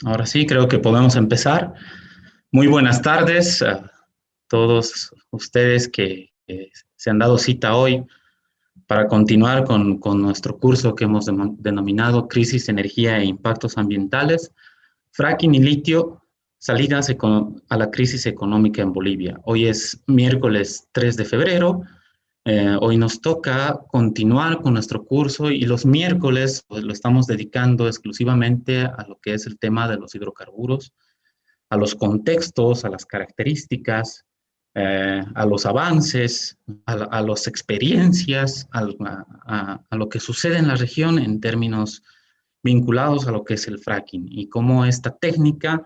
Ahora sí, creo que podemos empezar. Muy buenas tardes a todos ustedes que se han dado cita hoy para continuar con nuestro curso que hemos denominado Crisis, Energía e Impactos Ambientales, Fracking y Litio, salidas a la crisis económica en Bolivia. Hoy es miércoles 3 de febrero. Hoy nos toca continuar con nuestro curso y los miércoles pues, lo estamos dedicando exclusivamente a lo que es el tema de los hidrocarburos, a los contextos, a las características, a los avances, a las experiencias, a lo que sucede en la región en términos vinculados a lo que es el fracking y cómo esta técnica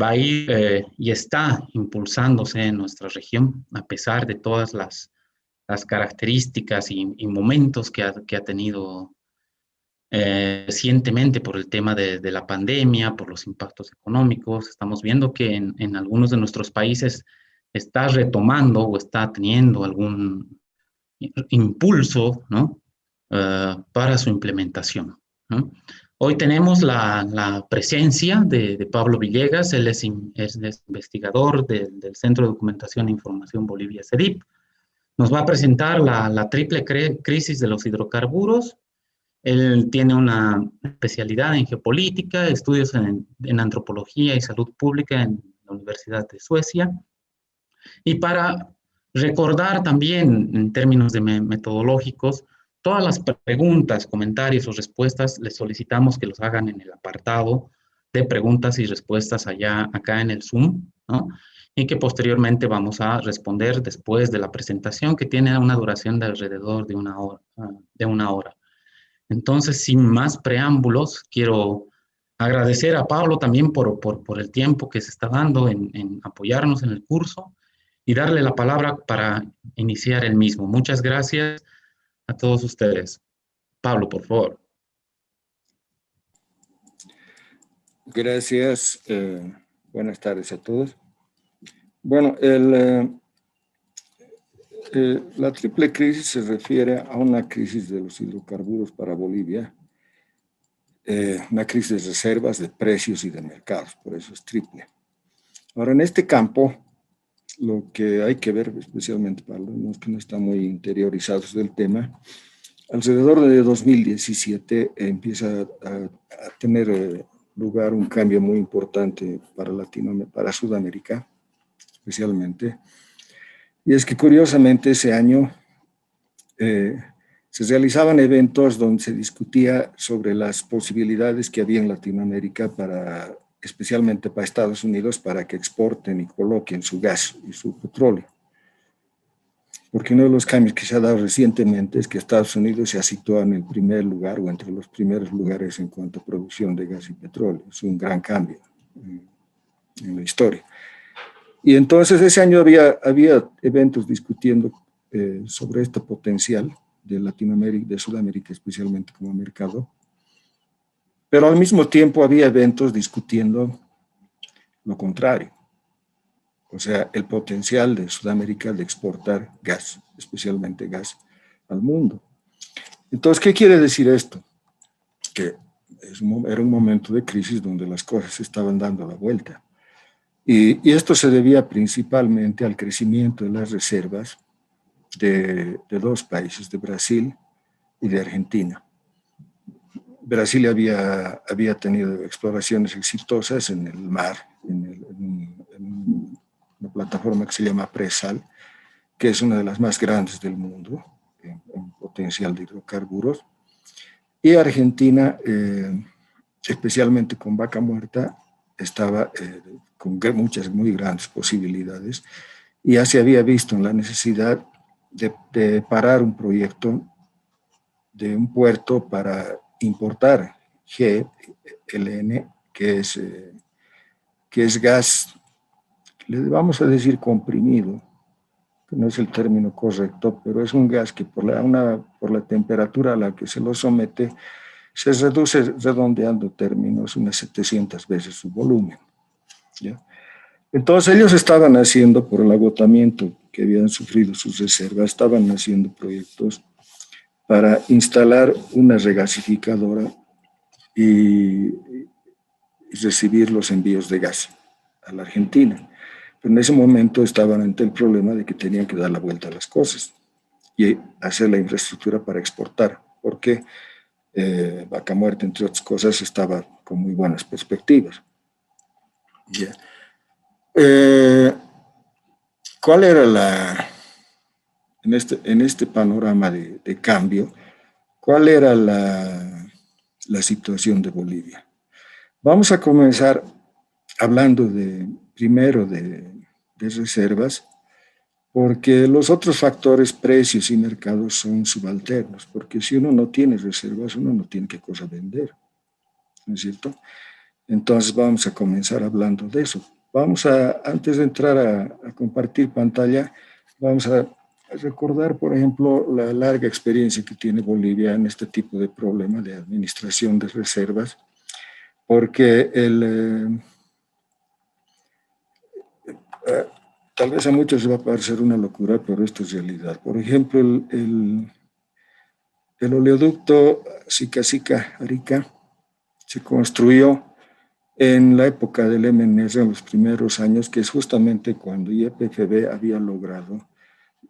va a ir y está impulsándose en nuestra región a pesar de todas las características y momentos que ha tenido recientemente por el tema de la pandemia, por los impactos económicos. Estamos viendo que en algunos de nuestros países está retomando o está teniendo algún impulso, ¿no? Para su implementación, ¿no? Hoy tenemos la presencia de Pablo Villegas. Él es investigador del Centro de Documentación e Información Bolivia, CEDIP. Nos va a presentar la triple crisis de los hidrocarburos. Él tiene una especialidad en geopolítica, estudios en antropología y salud pública en la Universidad de Suecia. Y para recordar también en términos de metodológicos, todas las preguntas, comentarios o respuestas les solicitamos que los hagan en el apartado de preguntas y respuestas acá en el Zoom, ¿no? Y que posteriormente vamos a responder después de la presentación, que tiene una duración de alrededor de una hora. Entonces, sin más preámbulos, quiero agradecer a Pablo también por el tiempo que se está dando en apoyarnos en el curso y darle la palabra para iniciar el mismo. Muchas gracias a todos ustedes. Pablo, por favor. Gracias. Buenas tardes a todos. Bueno, la triple crisis se refiere a una crisis de los hidrocarburos para Bolivia, una crisis de reservas, de precios y de mercados, por eso es triple. Ahora, en este campo, lo que hay que ver, especialmente para los que no están muy interiorizados del tema, alrededor de 2017 empieza a tener lugar un cambio muy importante para Sudamérica, especialmente. Y es que curiosamente ese año se realizaban eventos donde se discutía sobre las posibilidades que había en Latinoamérica especialmente para Estados Unidos, para que exporten y coloquen su gas y su petróleo. Porque uno de los cambios que se ha dado recientemente es que Estados Unidos se ha situado en el primer lugar o entre los primeros lugares en cuanto a producción de gas y petróleo. Es un gran cambio en la historia. Y entonces ese año había eventos discutiendo sobre este potencial de Latinoamérica, de Sudamérica especialmente como mercado, pero al mismo tiempo había eventos discutiendo lo contrario, o sea, el potencial de Sudamérica de exportar gas, especialmente gas, al mundo. Entonces, ¿qué quiere decir esto? Que era un momento de crisis donde las cosas se estaban dando la vuelta. Y esto se debía principalmente al crecimiento de las reservas de dos países, de Brasil y de Argentina. Brasil había tenido exploraciones exitosas en el mar, en una plataforma que se llama Presal, que es una de las más grandes del mundo en potencial de hidrocarburos. Y Argentina, especialmente con Vaca Muerta, estaba con muchas muy grandes posibilidades y ya se había visto en la necesidad de parar un proyecto de un puerto para importar GLN, que es gas, le vamos a decir comprimido, que no es el término correcto, pero es un gas que por la temperatura a la que se lo somete, se reduce, redondeando términos, unas 700 veces su volumen, ¿ya? Entonces ellos estaban haciendo, por el agotamiento que habían sufrido sus reservas, estaban haciendo proyectos para instalar una regasificadora y recibir los envíos de gas a la Argentina. Pero en ese momento estaban ante el problema de que tenían que dar la vuelta a las cosas y hacer la infraestructura para exportar, porque Vaca Muerta, entre otras cosas, estaba con muy buenas perspectivas. Yeah. ¿Cuál era en este panorama de cambio, cuál era la situación de Bolivia? Vamos a comenzar hablando primero de reservas, porque los otros factores, precios y mercados, son subalternos, porque si uno no tiene reservas, uno no tiene qué cosa vender, ¿no es cierto? Entonces vamos a comenzar hablando de eso. Antes de entrar a compartir pantalla, vamos a recordar, por ejemplo, la larga experiencia que tiene Bolivia en este tipo de problema de administración de reservas, porque tal vez a muchos les va a parecer una locura, pero esto es realidad. Por ejemplo, el oleoducto Sica-Arica se construyó en la época del MNR, en los primeros años, que es justamente cuando YPFB había logrado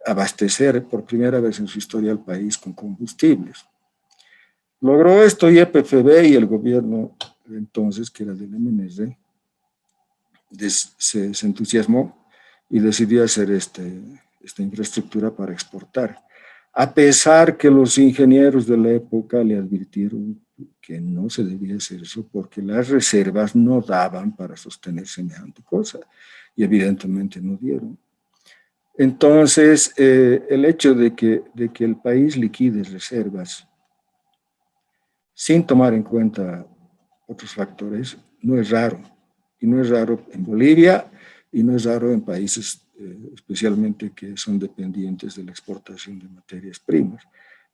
abastecer por primera vez en su historia al país con combustibles. Logró esto YPFB y el gobierno entonces, que era del MNR, se entusiasmó y decidió hacer esta infraestructura para exportar. A pesar que los ingenieros de la época le advirtieron que no se debía hacer eso porque las reservas no daban para sostener semejante cosa y evidentemente no dieron. Entonces, el hecho de que el país liquide reservas sin tomar en cuenta otros factores no es raro, y no es raro en Bolivia y no es raro en países especialmente que son dependientes de la exportación de materias primas.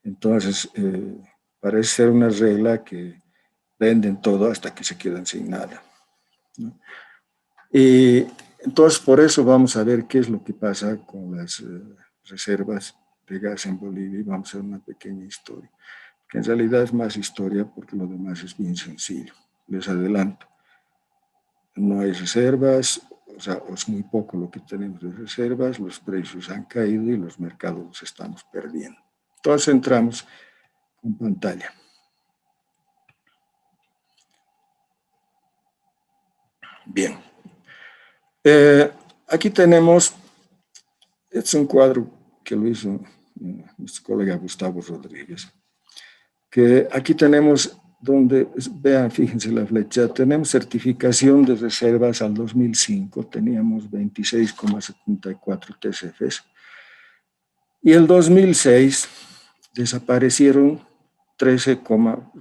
Entonces, parece ser una regla que venden todo hasta que se quedan sin nada, ¿no? Y entonces, por eso vamos a ver qué es lo que pasa con las reservas de gas en Bolivia y vamos a hacer una pequeña historia, que en realidad es más historia porque lo demás es bien sencillo. Les adelanto, no hay reservas, o sea, es muy poco lo que tenemos de reservas, los precios han caído y los mercados los estamos perdiendo. Entonces entramos con pantalla. Bien. Aquí tenemos, este es un cuadro que lo hizo nuestro colega Gustavo Rodríguez, que aquí tenemos donde, vean, fíjense la flecha, tenemos certificación de reservas al 2005, teníamos 26,74 TCFs, y el 2006 desaparecieron 13,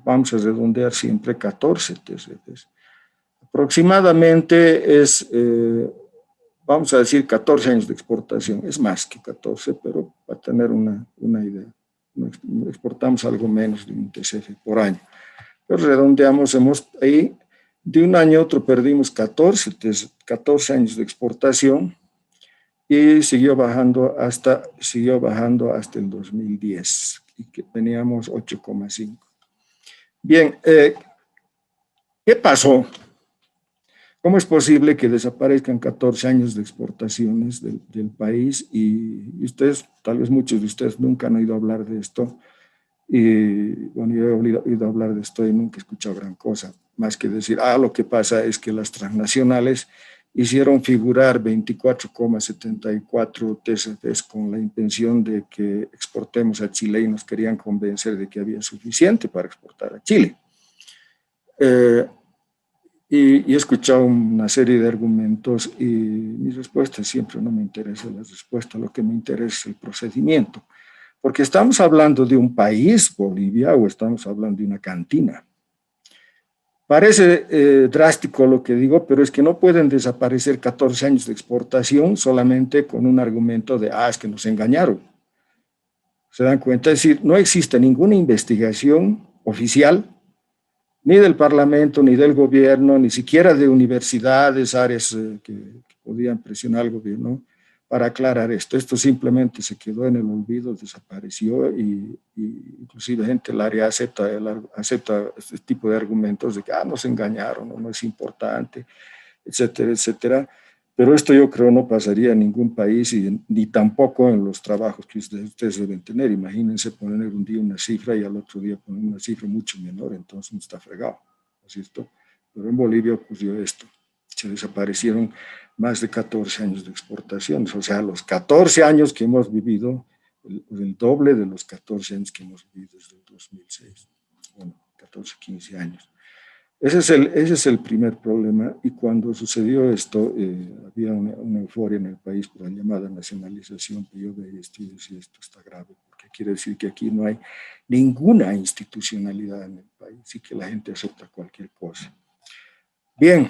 vamos a redondear siempre, 14 TCFs. Aproximadamente es, vamos a decir, 14 años de exportación, es más que 14, pero para tener una idea, exportamos algo menos de un TCF por año. Pero redondeamos, ahí de un año a otro perdimos 14 años de exportación y siguió bajando hasta el 2010, y que teníamos 8,5. Bien, ¿qué pasó? ¿Cómo es posible que desaparezcan 14 años de exportaciones del país? Y ustedes, tal vez muchos de ustedes nunca han oído hablar de esto. Y bueno, yo he oído hablar de esto y nunca he escuchado gran cosa, más que decir, lo que pasa es que las transnacionales hicieron figurar 24,74 TCFs con la intención de que exportemos a Chile y nos querían convencer de que había suficiente para exportar a Chile. Y he escuchado una serie de argumentos y mi respuesta siempre no me interesa la respuesta, lo que me interesa es el procedimiento. Porque estamos hablando de un país, Bolivia, o estamos hablando de una cantina. Parece drástico lo que digo, pero es que no pueden desaparecer 14 años de exportación solamente con un argumento de, es que nos engañaron. ¿Se dan cuenta? Es decir, no existe ninguna investigación oficial, ni del Parlamento, ni del gobierno, ni siquiera de universidades, áreas que podían presionar al gobierno, para aclarar esto. Esto simplemente se quedó en el olvido, desapareció y inclusive gente del área acepta este tipo de argumentos de que nos engañaron o no es importante, etcétera, etcétera. Pero esto yo creo no pasaría en ningún país ni tampoco en los trabajos que ustedes deben tener. Imagínense poner un día una cifra y al otro día poner una cifra mucho menor, entonces no está fregado, ¿no es cierto? Pero en Bolivia ocurrió esto. Se desaparecieron más de 14 años de exportaciones, o sea, los 14 años que hemos vivido, el doble de los 14 años que hemos vivido desde el 2006. Bueno, 14, 15 años. Ese es el primer problema, y cuando sucedió esto, había una euforia en el país por la llamada nacionalización, que yo veía esto y decía, esto está grave, porque quiere decir que aquí no hay ninguna institucionalidad en el país y que la gente acepta cualquier cosa. Bien,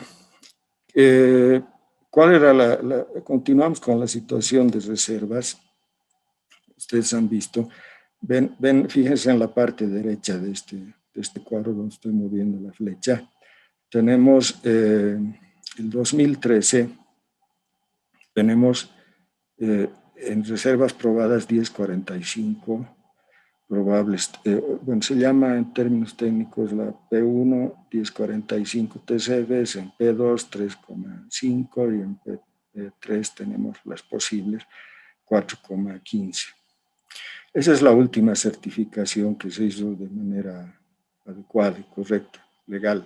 ¿cuál era continuamos con la situación de reservas. Ustedes han visto, fíjense en la parte derecha de este cuadro donde estoy moviendo la flecha. Tenemos el 2013, tenemos en reservas probadas 1045 probables. Bueno, se llama en términos técnicos la P1 1045 TCFs, en P2 3,5 y en P3 tenemos las posibles 4,15. Esa es la última certificación que se hizo de manera adecuada y correcta, legal.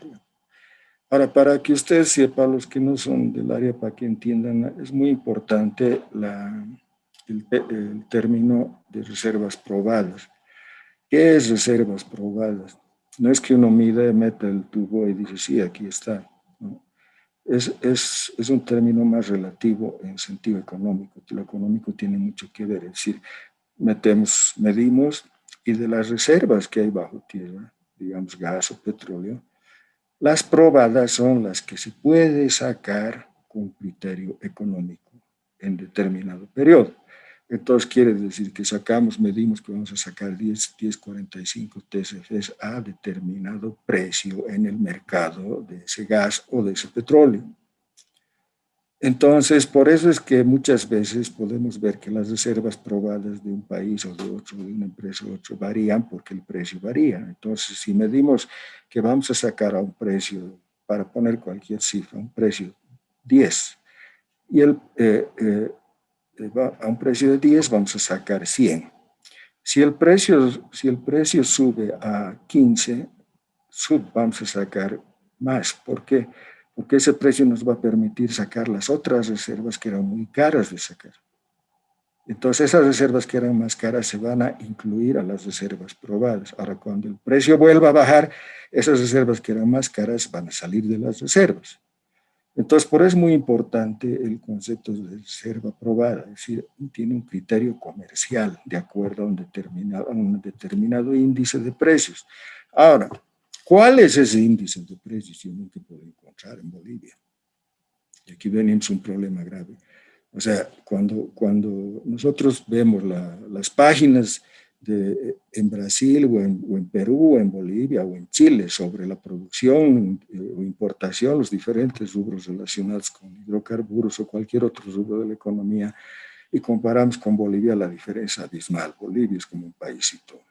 Ahora, para que ustedes sepan, los que no son del área, para que entiendan, es muy importante el término de reservas probadas. ¿Qué es reservas probadas? No es que uno mide, mete el tubo y dice, sí, aquí está, ¿no? Es un término más relativo en sentido económico. Lo económico tiene mucho que ver, es decir, medimos, y de las reservas que hay bajo tierra, digamos gas o petróleo, las probadas son las que se puede sacar con criterio económico en determinado periodo. Entonces quiere decir que medimos que vamos a sacar 10,45 TCFs a determinado precio en el mercado de ese gas o de ese petróleo. Entonces, por eso es que muchas veces podemos ver que las reservas probadas de un país o de otro, de una empresa u otro, varían porque el precio varía. Entonces, si medimos que vamos a sacar a un precio, para poner cualquier cifra, un precio 10, y a un precio de 10 vamos a sacar 100. Si el precio sube a 15, vamos a sacar más. ¿Por qué? Porque ese precio nos va a permitir sacar las otras reservas que eran muy caras de sacar. Entonces esas reservas que eran más caras se van a incluir a las reservas probadas. Ahora, cuando el precio vuelva a bajar, esas reservas que eran más caras van a salir de las reservas. Entonces, por eso es muy importante el concepto de reserva probada, es decir, tiene un criterio comercial de acuerdo a un determinado índice de precios. Ahora, ¿cuál es ese índice de precios? Yo nunca puedo encontrar en Bolivia. Y aquí venimos a un problema grave. O sea, cuando nosotros vemos las páginas en Brasil o en Perú, o en Bolivia o en Chile sobre la producción o importación, los diferentes rubros relacionados con hidrocarburos o cualquier otro rubro de la economía, y comparamos con Bolivia, la diferencia abismal. Bolivia es como un paísito,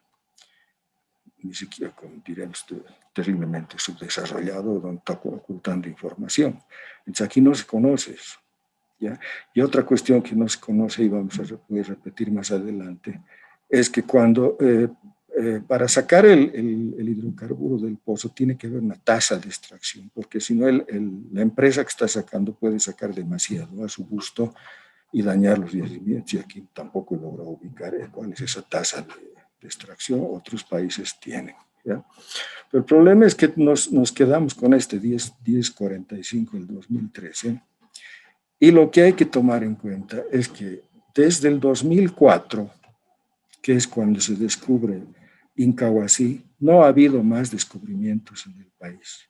ni siquiera, como diremos, terriblemente subdesarrollado, donde está ocultando información. Entonces aquí no se conoce eso, ¿ya? Y otra cuestión que no se conoce, y vamos a poder repetir más adelante, es que para sacar el hidrocarburo del pozo tiene que haber una tasa de extracción, porque si no la empresa que está sacando puede sacar demasiado a su gusto y dañar los yacimientos, y aquí tampoco logra ubicar cuál es esa tasa de extracción. Otros países tienen, ¿ya? Pero el problema es que nos quedamos con este 1045 del 2013, y lo que hay que tomar en cuenta es que desde el 2004, que es cuando se descubre Incahuasi, no ha habido más descubrimientos en el país,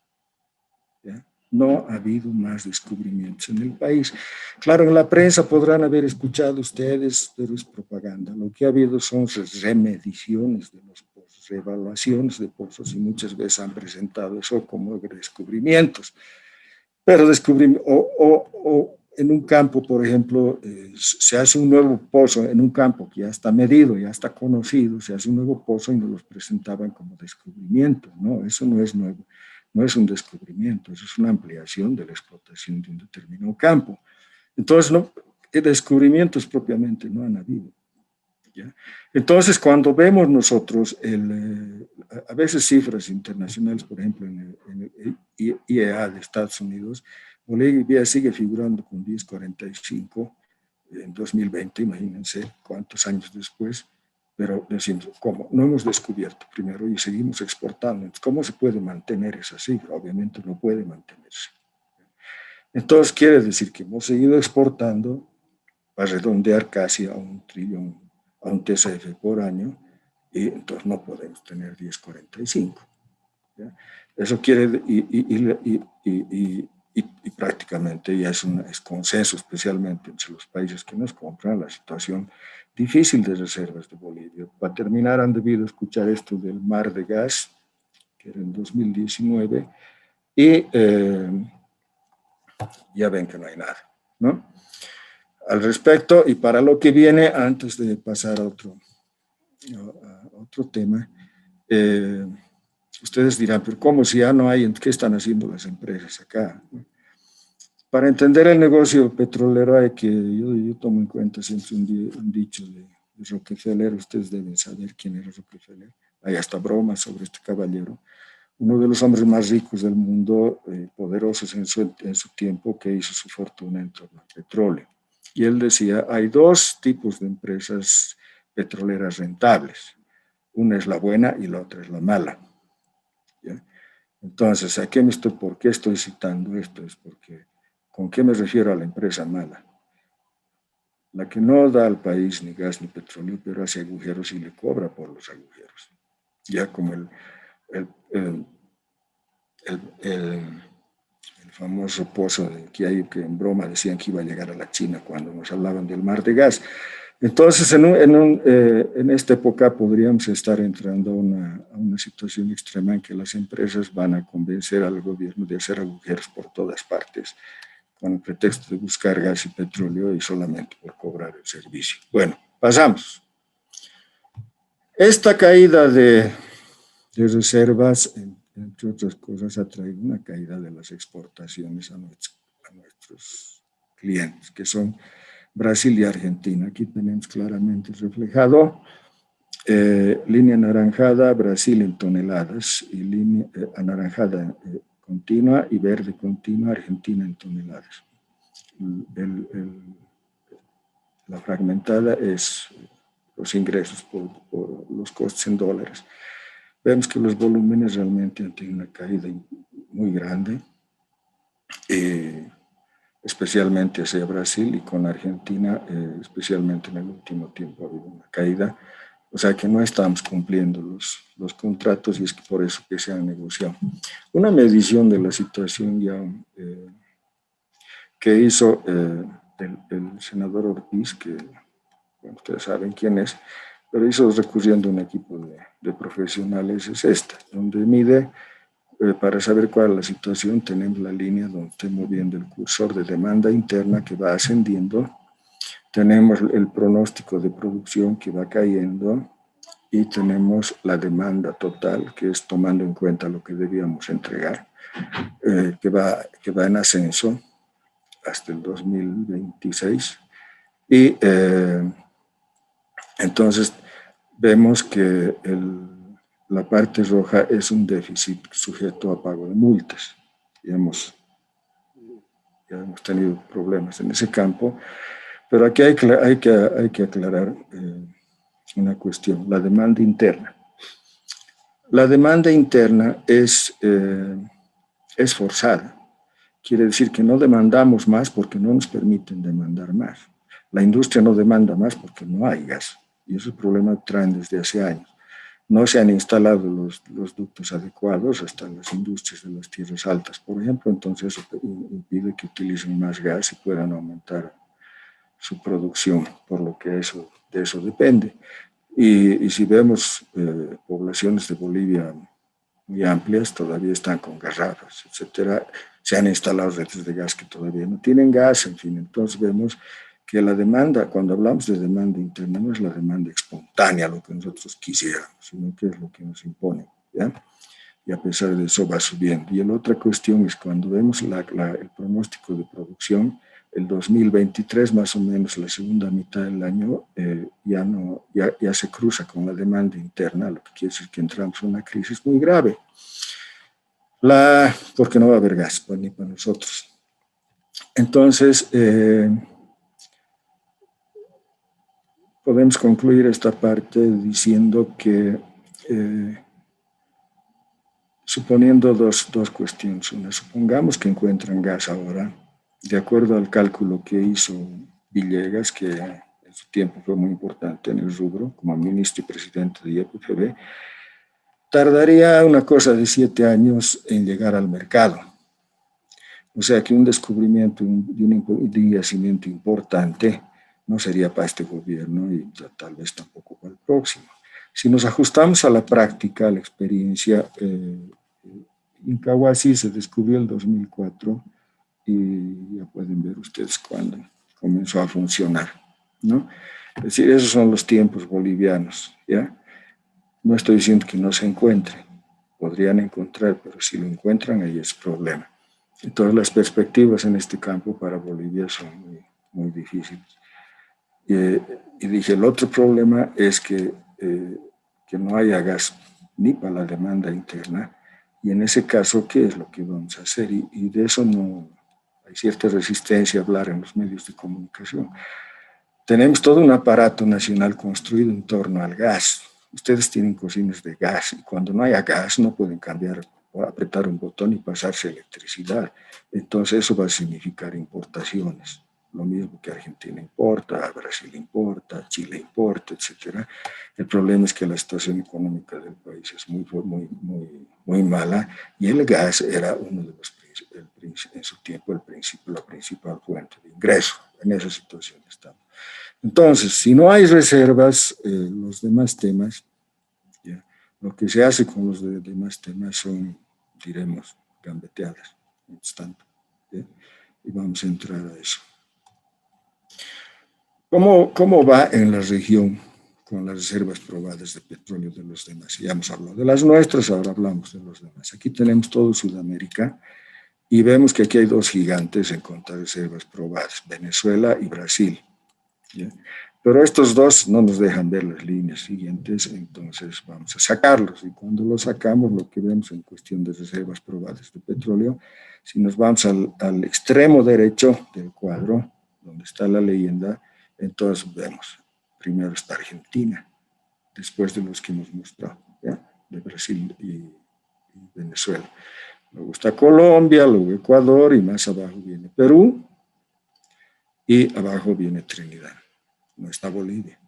¿ya? No ha habido más descubrimientos en el país. Claro, en la prensa podrán haber escuchado ustedes, pero es propaganda. Lo que ha habido son remediciones de los pozos, reevaluaciones de pozos, y muchas veces han presentado eso como descubrimientos. Pero en un campo, por ejemplo, se hace un nuevo pozo en un campo que ya está medido, ya está conocido, se hace un nuevo pozo y nos los presentaban como descubrimiento. No, eso no es nuevo, no es un descubrimiento, eso es una ampliación de la explotación de un determinado campo. Entonces, no, descubrimientos propiamente no han habido. ¿Ya? Entonces, cuando vemos nosotros a veces cifras internacionales, por ejemplo, en el IEA de Estados Unidos, Bolivia sigue figurando con 10,45 en 2020, imagínense cuántos años después, pero decimos, ¿cómo? No hemos descubierto primero y seguimos exportando. Entonces, ¿cómo se puede mantener esa cifra? Obviamente no puede mantenerse. Entonces, quiere decir que hemos seguido exportando para redondear casi a 1 trillón, a un TCF por año, y entonces no podemos tener 10,45. ¿Ya? Eso quiere, y prácticamente ya es consenso, especialmente entre los países que nos compran, la situación difícil de reservas de Bolivia. Para terminar, han debido escuchar esto del mar de gas, que era en 2019, y ya ven que no hay nada, ¿no? Al respecto, y para lo que viene, antes de pasar a otro tema, ustedes dirán, pero ¿cómo si ya no hay? ¿Qué están haciendo las empresas acá? Para entender el negocio petrolero hay que, yo tomo en cuenta siempre un dicho de Rockefeller, ustedes deben saber quién era Rockefeller, hay hasta bromas sobre este caballero, uno de los hombres más ricos del mundo, poderosos en su tiempo, que hizo su fortuna en torno al petróleo. Y él decía, hay dos tipos de empresas petroleras rentables. Una es la buena y la otra es la mala. ¿Ya? Entonces, ¿por qué estoy citando esto? Es porque, ¿con qué me refiero a la empresa mala? La que no da al país ni gas ni petróleo, pero hace agujeros y le cobra por los agujeros. Ya como el famoso pozo que hay, que en broma decían que iba a llegar a la China cuando nos hablaban del mar de gas. Entonces, en esta época podríamos estar entrando a una situación extrema en que las empresas van a convencer al gobierno de hacer agujeros por todas partes, con el pretexto de buscar gas y petróleo y solamente por cobrar el servicio. Bueno, pasamos. Esta caída de reservas, entre otras cosas, ha traído una caída de las exportaciones a nuestros clientes, que son Brasil y Argentina. Aquí tenemos claramente reflejado línea anaranjada, Brasil en toneladas, y línea anaranjada continua y verde continua, Argentina en toneladas. La fragmentada es los ingresos por los costes en dólares. Vemos que los volúmenes realmente han tenido una caída muy grande, especialmente hacia Brasil, y con Argentina, especialmente en el último tiempo ha habido una caída. O sea que no estamos cumpliendo los contratos, y es que por eso que se han negociado. Una medición de la situación ya que hizo el senador Ortiz, que bueno, ustedes saben quién es, pero hizo recurriendo a un equipo de profesionales, es esta, donde mide, para saber cuál es la situación, tenemos la línea donde estoy moviendo el cursor de demanda interna que va ascendiendo, tenemos el pronóstico de producción que va cayendo, y tenemos la demanda total, que es tomando en cuenta lo que debíamos entregar, que va en ascenso hasta el 2026. Y entonces vemos que la parte roja es un déficit sujeto a pago de multas. Ya hemos tenido problemas en ese campo, pero aquí hay que aclarar una cuestión, la demanda interna. La demanda interna es forzada. Quiere decir que no demandamos más porque no nos permiten demandar más. La industria no demanda más porque no hay gas. Y ese problema traen desde hace años. No se han instalado los ductos adecuados hasta las industrias de las tierras altas, por ejemplo. Entonces eso impide que utilicen más gas y puedan aumentar su producción, por lo que de eso depende. Y si vemos poblaciones de Bolivia muy amplias, todavía están con garrafas, etcétera, Se han instalado redes de gas que todavía no tienen gas, en fin. Entonces vemos que la demanda, cuando hablamos de demanda interna, no es la demanda espontánea, lo que nosotros quisiéramos, sino que es lo que nos impone, ¿ya? Y a pesar de eso va subiendo. Y la otra cuestión es cuando vemos el pronóstico de producción, el 2023, más o menos la segunda mitad del año, ya se cruza con la demanda interna, lo que quiere decir que entramos en una crisis muy grave, porque no va a haber gas ni para nosotros. Entonces, podemos concluir esta parte diciendo que, suponiendo dos cuestiones. Una, supongamos que encuentran gas ahora, de acuerdo al cálculo que hizo Villegas, que en su tiempo fue muy importante en el rubro, como ministro y presidente de YPFB, tardaría una cosa de 7 años en llegar al mercado. O sea que un descubrimiento de un yacimiento importante no sería para este gobierno y tal vez tampoco para el próximo. Si nos ajustamos a la práctica, a la experiencia, Incahuasi se descubrió en 2004 y ya pueden ver ustedes cuándo comenzó a funcionar, ¿no? Es decir, esos son los tiempos bolivianos, ¿ya? No estoy diciendo que no se encuentren, podrían encontrar, pero si lo encuentran, ahí es problema. Entonces, las perspectivas en este campo para Bolivia son muy difíciles. Y dije, el otro problema es que no haya gas ni para la demanda interna, y en ese caso, ¿qué es lo que vamos a hacer? Y de eso no hay cierta resistencia a hablar en los medios de comunicación. Tenemos todo un aparato nacional construido en torno al gas. Ustedes tienen cocinas de gas y cuando no haya gas no pueden cambiar o apretar un botón y pasarse electricidad. Entonces eso va a significar importaciones. Lo mismo que Argentina importa, Brasil importa, Chile importa, etc. El problema es que la situación económica del país es muy mala y el gas era uno de los en su tiempo la principal fuente de ingreso. En esa situación estamos. Entonces, si no hay reservas, los demás temas, ¿ya? Lo que se hace con los demás temas son, diremos, gambeteadas, tanto, ¿ya? Y vamos a entrar a eso. ¿Cómo va en la región con las reservas probadas de petróleo de los demás? Ya hemos hablado de las nuestras, ahora hablamos de los demás. Aquí tenemos todo Sudamérica y vemos que aquí hay dos gigantes en cuanto a reservas probadas, Venezuela y Brasil. ¿Ya? Pero estos dos no nos dejan ver las líneas siguientes, entonces vamos a sacarlos. Y cuando los sacamos, lo que vemos en cuestión de reservas probadas de petróleo, si nos vamos al extremo derecho del cuadro, donde está la leyenda, entonces vemos, primero está Argentina, después de los que hemos mostrado, ¿ya? De Brasil y Venezuela. Luego está Colombia, luego Ecuador y más abajo viene Perú y abajo viene Trinidad. No está Bolivia.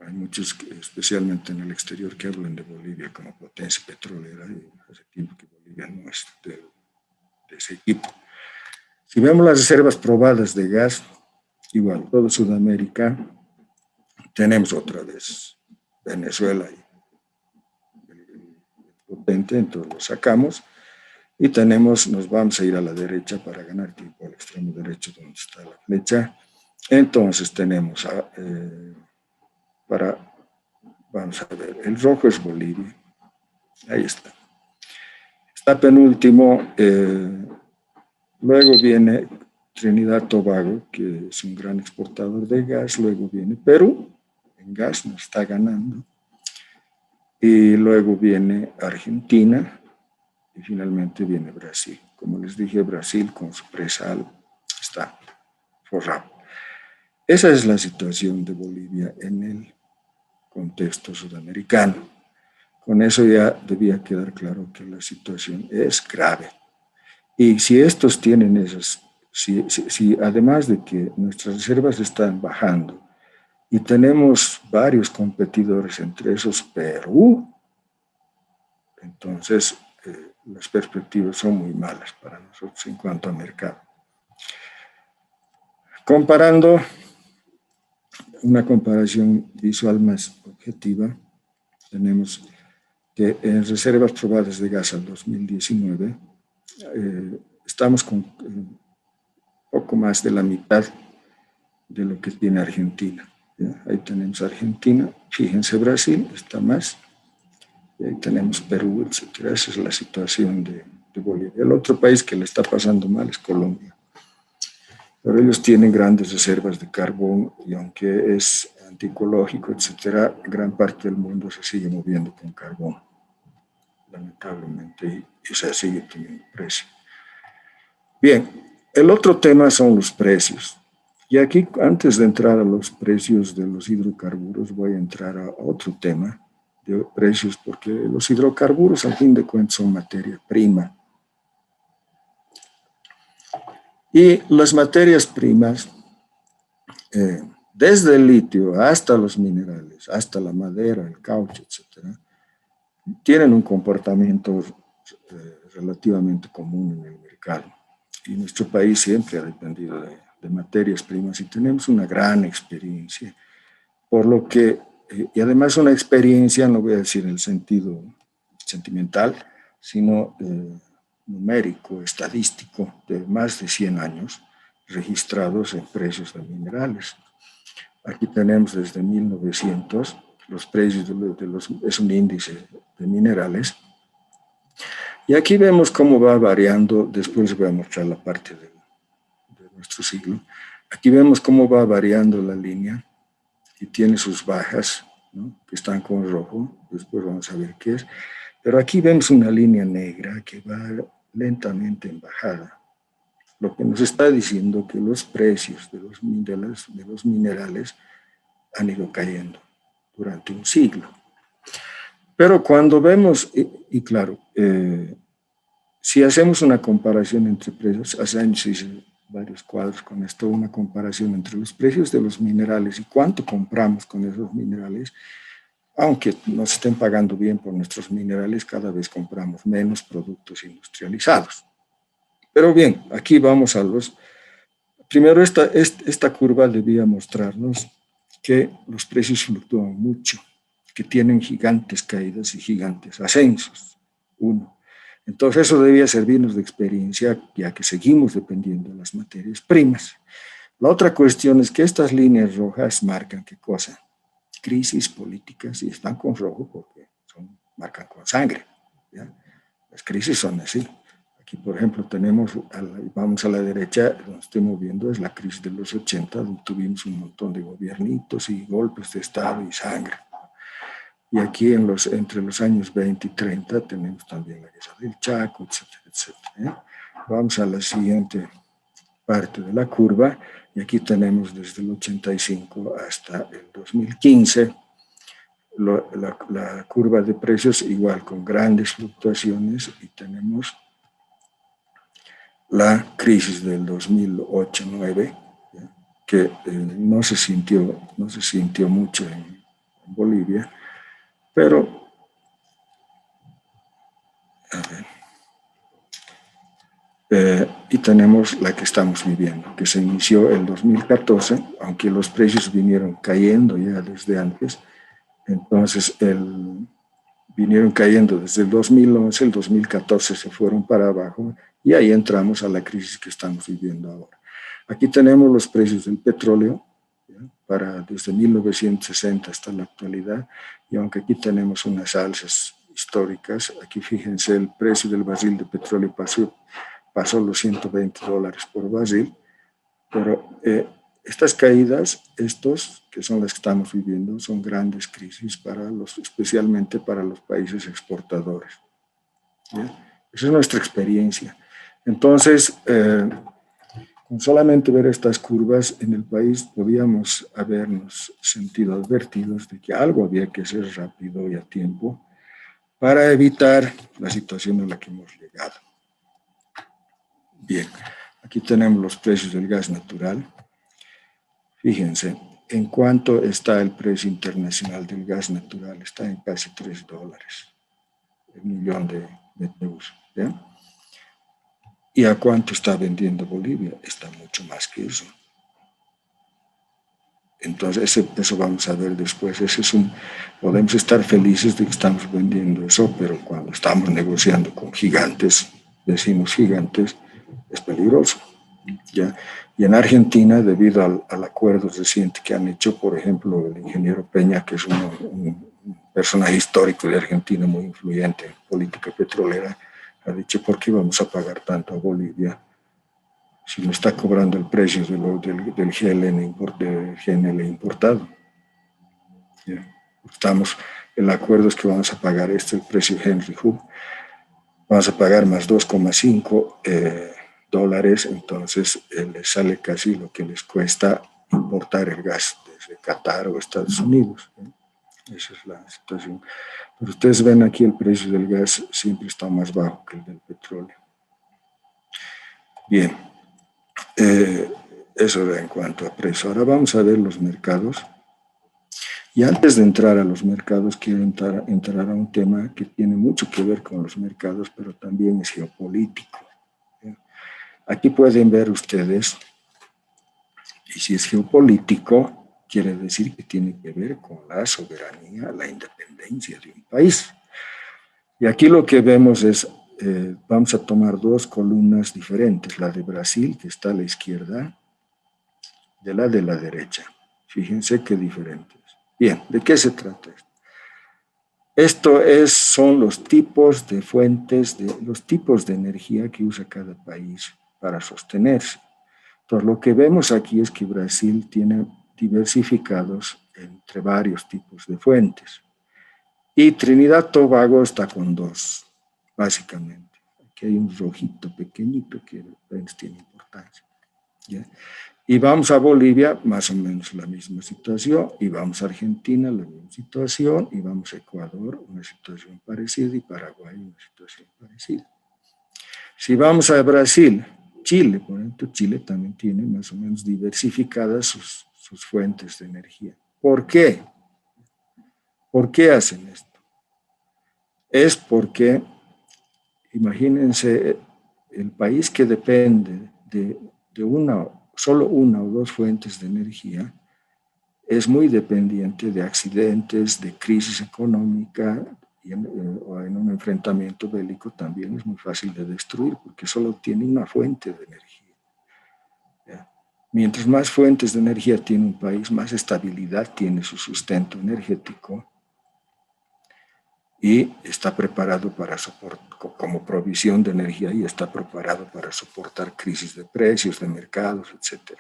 Hay muchos, especialmente en el exterior, que hablan de Bolivia como potencia petrolera y hace tiempo que Bolivia no es de ese equipo. Si vemos las reservas probadas de gas, igual, todo Sudamérica, tenemos otra vez Venezuela y el potente, entonces lo sacamos y nos vamos a ir a la derecha para ganar tiempo al extremo derecho donde está la flecha. Entonces tenemos vamos a ver, el rojo es Bolivia, ahí está. Está penúltimo, luego viene Trinidad Tobago, que es un gran exportador de gas, luego viene Perú, en gas nos está ganando, y luego viene Argentina, y finalmente viene Brasil. Como les dije, Brasil con su presal está forrado. Esa es la situación de Bolivia en el contexto sudamericano. Con eso ya debía quedar claro que la situación es grave. Y si estos tienen esas, si además de que nuestras reservas están bajando y tenemos varios competidores, entre esos Perú, entonces las perspectivas son muy malas para nosotros en cuanto a mercado. Comparando, una comparación visual más objetiva, tenemos que en reservas probadas de gas al 2019 estamos con poco más de la mitad de lo que tiene Argentina. ¿Ya? Ahí tenemos Argentina, fíjense Brasil, está más, y ahí tenemos Perú, etc. Esa es la situación de Bolivia. El otro país que le está pasando mal es Colombia. Pero ellos tienen grandes reservas de carbón y aunque es antiecológico, etc., gran parte del mundo se sigue moviendo con carbón, lamentablemente, y se sigue teniendo precio. Bien, el otro tema son los precios. Y aquí, antes de entrar a los precios de los hidrocarburos, voy a entrar a otro tema de precios, porque los hidrocarburos, al fin de cuentas, son materia prima. Y las materias primas, desde el litio hasta los minerales, hasta la madera, el caucho, etc., tienen un comportamiento relativamente común en el mercado. Y nuestro país siempre ha dependido de materias primas y tenemos una gran experiencia, por lo que, y además una experiencia, no voy a decir en el sentido sentimental, sino numérico, estadístico, de más de 100 años registrados en precios de minerales. Aquí tenemos desde 1900 los precios es un índice de minerales. Y aquí vemos cómo va variando, después voy a mostrar la parte de nuestro siglo. Aquí vemos cómo va variando la línea y tiene sus bajas, ¿no?, que están con rojo, después vamos a ver qué es. Pero aquí vemos una línea negra que va lentamente en bajada, lo que nos está diciendo que los precios de los minerales han ido cayendo durante un siglo. Pero cuando vemos, y claro, si hacemos una comparación entre precios, hace años hice varios cuadros con esto, una comparación entre los precios de los minerales y cuánto compramos con esos minerales, aunque nos estén pagando bien por nuestros minerales, cada vez compramos menos productos industrializados. Pero bien, aquí vamos a los... Primero, esta curva debía mostrarnos que los precios fluctúan mucho, que tienen gigantes caídas y gigantes ascensos. Uno. Entonces eso debía servirnos de experiencia, ya que seguimos dependiendo de las materias primas. La otra cuestión es que estas líneas rojas marcan ¿qué cosa? Crisis políticas, y están con rojo porque marcan con sangre, ¿ya? Las crisis son así. Aquí, por ejemplo, tenemos, vamos a la derecha, donde estoy moviendo, es la crisis de los 80, donde tuvimos un montón de gobiernitos y golpes de Estado y sangre. Y aquí entre los años 20 y 30 tenemos también la guerra del Chaco, etcétera, etcétera. Vamos a la siguiente parte de la curva, y aquí tenemos desde el 85 hasta el 2015 la curva de precios igual con grandes fluctuaciones, y tenemos la crisis del 2008-9, que no se sintió mucho en Bolivia, pero y tenemos la que estamos viviendo, que se inició en 2014, aunque los precios vinieron cayendo ya desde antes. Entonces vinieron cayendo desde el 2011, el 2014 se fueron para abajo, y ahí entramos a la crisis que estamos viviendo ahora. Aquí tenemos los precios del petróleo, desde 1960 hasta la actualidad, y aunque aquí tenemos unas alzas históricas, aquí fíjense el precio del barril de petróleo pasó los $120 por barril, pero estas caídas, que son las que estamos viviendo, son grandes crisis especialmente para los países exportadores. ¿Bien? Esa es nuestra experiencia. Entonces, con solamente ver estas curvas en el país, podíamos habernos sentido advertidos de que algo había que hacer rápido y a tiempo para evitar la situación a la que hemos llegado. Bien, aquí tenemos los precios del gas natural. Fíjense, ¿en cuánto está el precio internacional del gas natural? Está en casi $3, el millón de BTUs. ¿Ya? ¿Y a cuánto está vendiendo Bolivia? Está mucho más que eso. Entonces, eso vamos a ver después. Podemos estar felices de que estamos vendiendo eso, pero cuando estamos negociando con gigantes, vecinos gigantes, es peligroso. ¿Ya? Y en Argentina, debido al acuerdo reciente que han hecho, por ejemplo, el ingeniero Peña, que es un personaje histórico de Argentina muy influyente en política petrolera, ha dicho, ¿por qué vamos a pagar tanto a Bolivia si no está cobrando el precio del GNL importado? ¿Ya? El acuerdo es que vamos a pagar el precio Henry Hub, vamos a pagar más 2,5 dólares, entonces les sale casi lo que les cuesta importar el gas desde Qatar o Estados Unidos. Esa es la situación. Pero ustedes ven aquí el precio del gas siempre está más bajo que el del petróleo. Bien, eso en cuanto a precio. Ahora vamos a ver los mercados. Y antes de entrar a los mercados, quiero entrar a un tema que tiene mucho que ver con los mercados, pero también es geopolítico. Aquí pueden ver ustedes, y si es geopolítico, quiere decir que tiene que ver con la soberanía, la independencia de un país. Y aquí lo que vemos es, vamos a tomar dos columnas diferentes, la de Brasil, que está a la izquierda, de la derecha. Fíjense qué diferentes. Bien, ¿de qué se trata esto? Son los tipos de fuentes, los tipos de energía que usa cada país para sostenerse. Entonces, lo que vemos aquí es que Brasil tiene diversificados entre varios tipos de fuentes. Y Trinidad Tobago está con dos, básicamente. Aquí hay un rojito pequeñito que tiene importancia. ¿Ya? Y vamos a Bolivia, más o menos la misma situación, y vamos a Argentina, la misma situación, y vamos a Ecuador, una situación parecida, y Paraguay, una situación parecida. Si vamos a Brasil, Chile, por ejemplo, Chile también tiene más o menos diversificadas sus fuentes de energía. ¿Por qué? ¿Por qué hacen esto? Es porque, imagínense, el país que depende de solo una o dos fuentes de energía, es muy dependiente de accidentes, de crisis económica, o en un enfrentamiento bélico también es muy fácil de destruir, porque solo tiene una fuente de energía. ¿Ya? Mientras más fuentes de energía tiene un país, más estabilidad tiene su sustento energético y está preparado para como provisión de energía, y está preparado para soportar crisis de precios, de mercados, etc.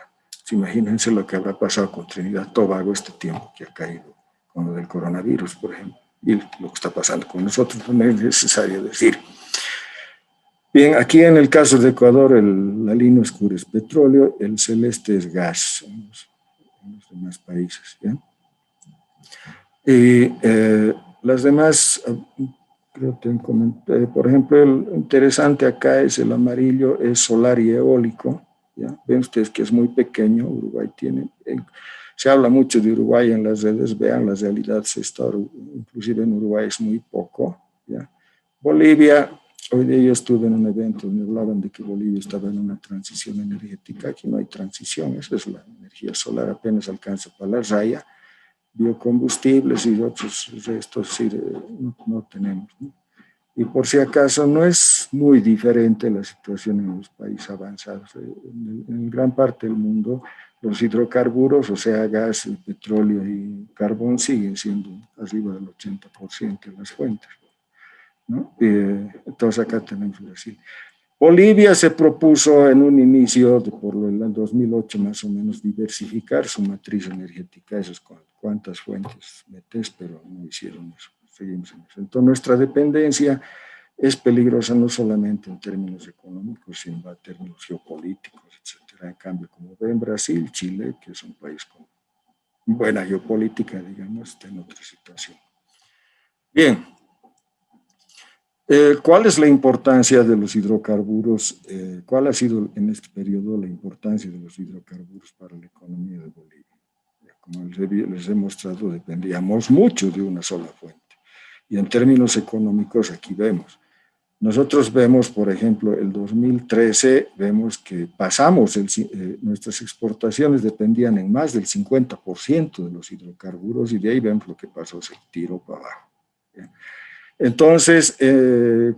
Imagínense lo que habrá pasado con Trinidad Tobago este tiempo que ha caído con lo del coronavirus, por ejemplo, y lo que está pasando con nosotros, no es necesario decir. Bien, aquí en el caso de Ecuador, la línea oscura es petróleo, el celeste es gas en los demás países. ¿Ya? Y las demás, creo que comenté, por ejemplo, el interesante acá es el amarillo, es solar y eólico. ¿Ya? Ven ustedes que es muy pequeño, Uruguay tiene, se habla mucho de Uruguay en las redes, vean, la realidad inclusive en Uruguay es muy poco. ¿Ya? Bolivia, hoy día yo estuve en un evento donde hablaban de que Bolivia estaba en una transición energética. Aquí no hay transición, esa es la energía solar, apenas alcanza para la raya. Biocombustibles y otros restos sí, no tenemos, ¿no? Y por si acaso no es muy diferente la situación en los países avanzados. En gran parte del mundo los hidrocarburos, o sea, gas, petróleo y carbón, siguen siendo arriba del 80% de las fuentes, ¿no? Entonces acá tenemos Brasil. Bolivia se propuso en un inicio, por el 2008 más o menos, diversificar su matriz energética. Eso es cuántas fuentes metes, pero no hicieron eso. Seguimos en eso. Entonces nuestra dependencia es peligrosa no solamente en términos económicos, sino en términos geopolíticos, etcétera. En cambio, como ven, Brasil, Chile, que es un país con buena geopolítica, digamos, está en otra situación. Bien. ¿Cuál es la importancia de los hidrocarburos? ¿Cuál ha sido en este periodo la importancia de los hidrocarburos para la economía de Bolivia? Como les he mostrado, dependíamos mucho de una sola fuente. Y en términos económicos, aquí vemos. Nosotros vemos, por ejemplo, el 2013, vemos que pasamos, nuestras exportaciones dependían en más del 50% de los hidrocarburos, y de ahí vemos lo que pasó, se tiró para abajo. ¿Ya? Entonces,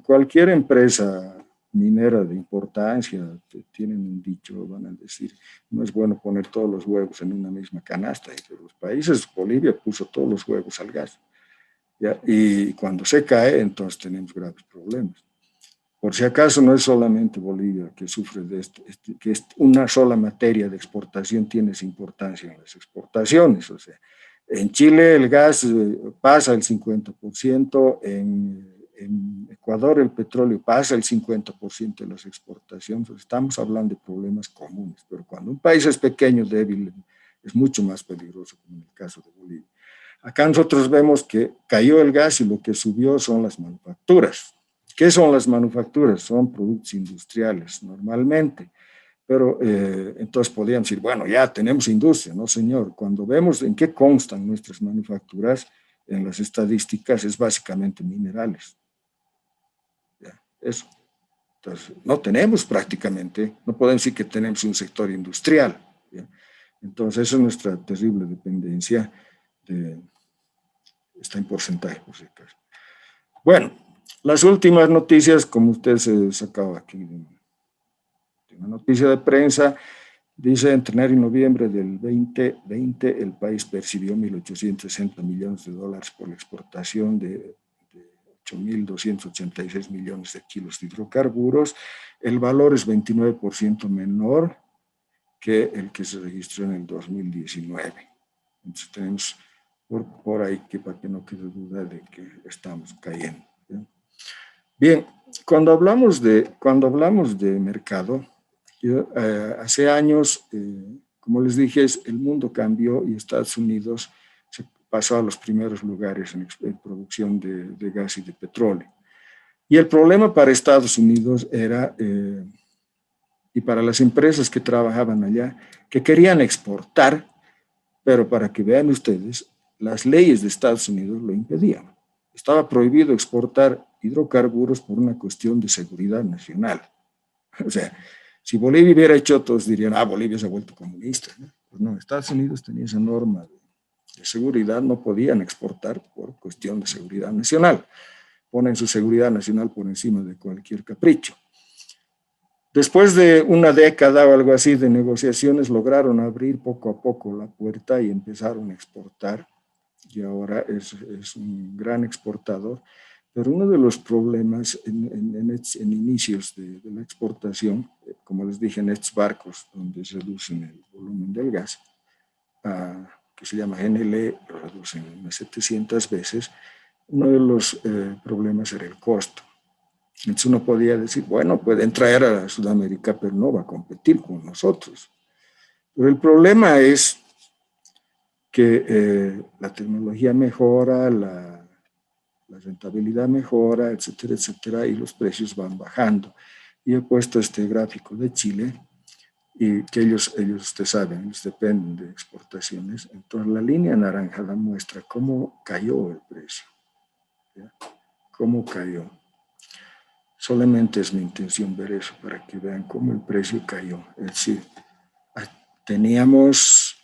cualquier empresa minera de importancia, tienen un dicho, van a decir, no es bueno poner todos los huevos en una misma canasta. Y los países, Bolivia puso todos los huevos al gas, ¿ya? Y cuando se cae, entonces tenemos graves problemas. Por si acaso, no es solamente Bolivia que sufre de esto, que es una sola materia de exportación tiene esa importancia en las exportaciones. O sea, en Chile el gas pasa el 50%, en Ecuador el petróleo pasa el 50% de las exportaciones. Estamos hablando de problemas comunes, pero cuando un país es pequeño, débil, es mucho más peligroso, como en el caso de Bolivia. Acá nosotros vemos que cayó el gas y lo que subió son las manufacturas. ¿Qué son las manufacturas? Son productos industriales normalmente, pero entonces podríamos decir, bueno, ya tenemos industria, ¿no, señor? Cuando vemos en qué constan nuestras manufacturas, en las estadísticas es básicamente minerales. ¿Ya? Eso. Entonces, no tenemos prácticamente, no podemos decir que tenemos un sector industrial. ¿Ya? Entonces, esa es nuestra terrible dependencia de, está en porcentaje, por si acaso. Bueno, las últimas noticias, como usted se sacaba aquí de una noticia de prensa, dice, entre enero y noviembre del 2020, el país percibió 1.860 millones de dólares por la exportación de 8.286 millones de kilos de hidrocarburos. El valor es 29% menor que el que se registró en el 2019. Entonces tenemos por ahí que para que no quede duda de que estamos cayendo. Bien, cuando hablamos de mercado, hace años, como les dije, el mundo cambió y Estados Unidos se pasó a los primeros lugares en producción de gas y de petróleo. Y el problema para Estados Unidos era, y para las empresas que trabajaban allá, que querían exportar, pero para que vean ustedes, las leyes de Estados Unidos lo impedían. Estaba prohibido exportar hidrocarburos por una cuestión de seguridad nacional. O sea, si Bolivia hubiera hecho, todos dirían, Bolivia se ha vuelto comunista, ¿no? Pues no, Estados Unidos tenía esa norma de seguridad, no podían exportar por cuestión de seguridad nacional. Ponen su seguridad nacional por encima de cualquier capricho. Después de una década o algo así de negociaciones, lograron abrir poco a poco la puerta y empezaron a exportar. Y ahora es un gran exportador. Pero uno de los problemas en inicios de la exportación, como les dije, en estos barcos donde se reducen el volumen del gas, que se llama GNL, lo reducen unas 700 veces, uno de los problemas era el costo. Entonces uno podía decir, bueno, pueden traer a Sudamérica, pero no va a competir con nosotros. Pero el problema es que la tecnología mejora, la rentabilidad mejora, etcétera, etcétera, y los precios van bajando. Y he puesto este gráfico de Chile, y que ellos usted saben, ellos dependen de exportaciones. Entonces la línea anaranjada muestra cómo cayó el precio. ¿Ya? Cómo cayó. Solamente es mi intención ver eso para que vean cómo el precio cayó. Es decir, teníamos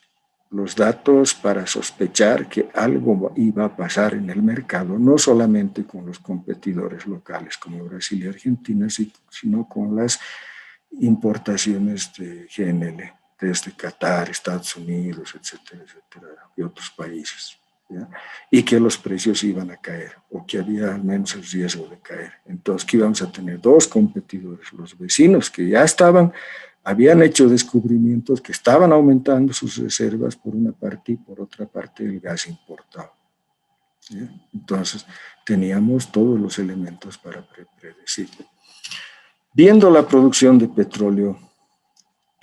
los datos para sospechar que algo iba a pasar en el mercado, no solamente con los competidores locales como Brasil y Argentina, sino con las importaciones de GNL desde Qatar, Estados Unidos, etcétera, etcétera, y otros países. ¿Ya? Y que los precios iban a caer, o que había al menos el riesgo de caer. Entonces, que íbamos a tener dos competidores, los vecinos que ya habían hecho descubrimientos que estaban aumentando sus reservas por una parte y por otra parte el gas importado. ¿Ya? Entonces, teníamos todos los elementos para predecir. Viendo la producción de petróleo,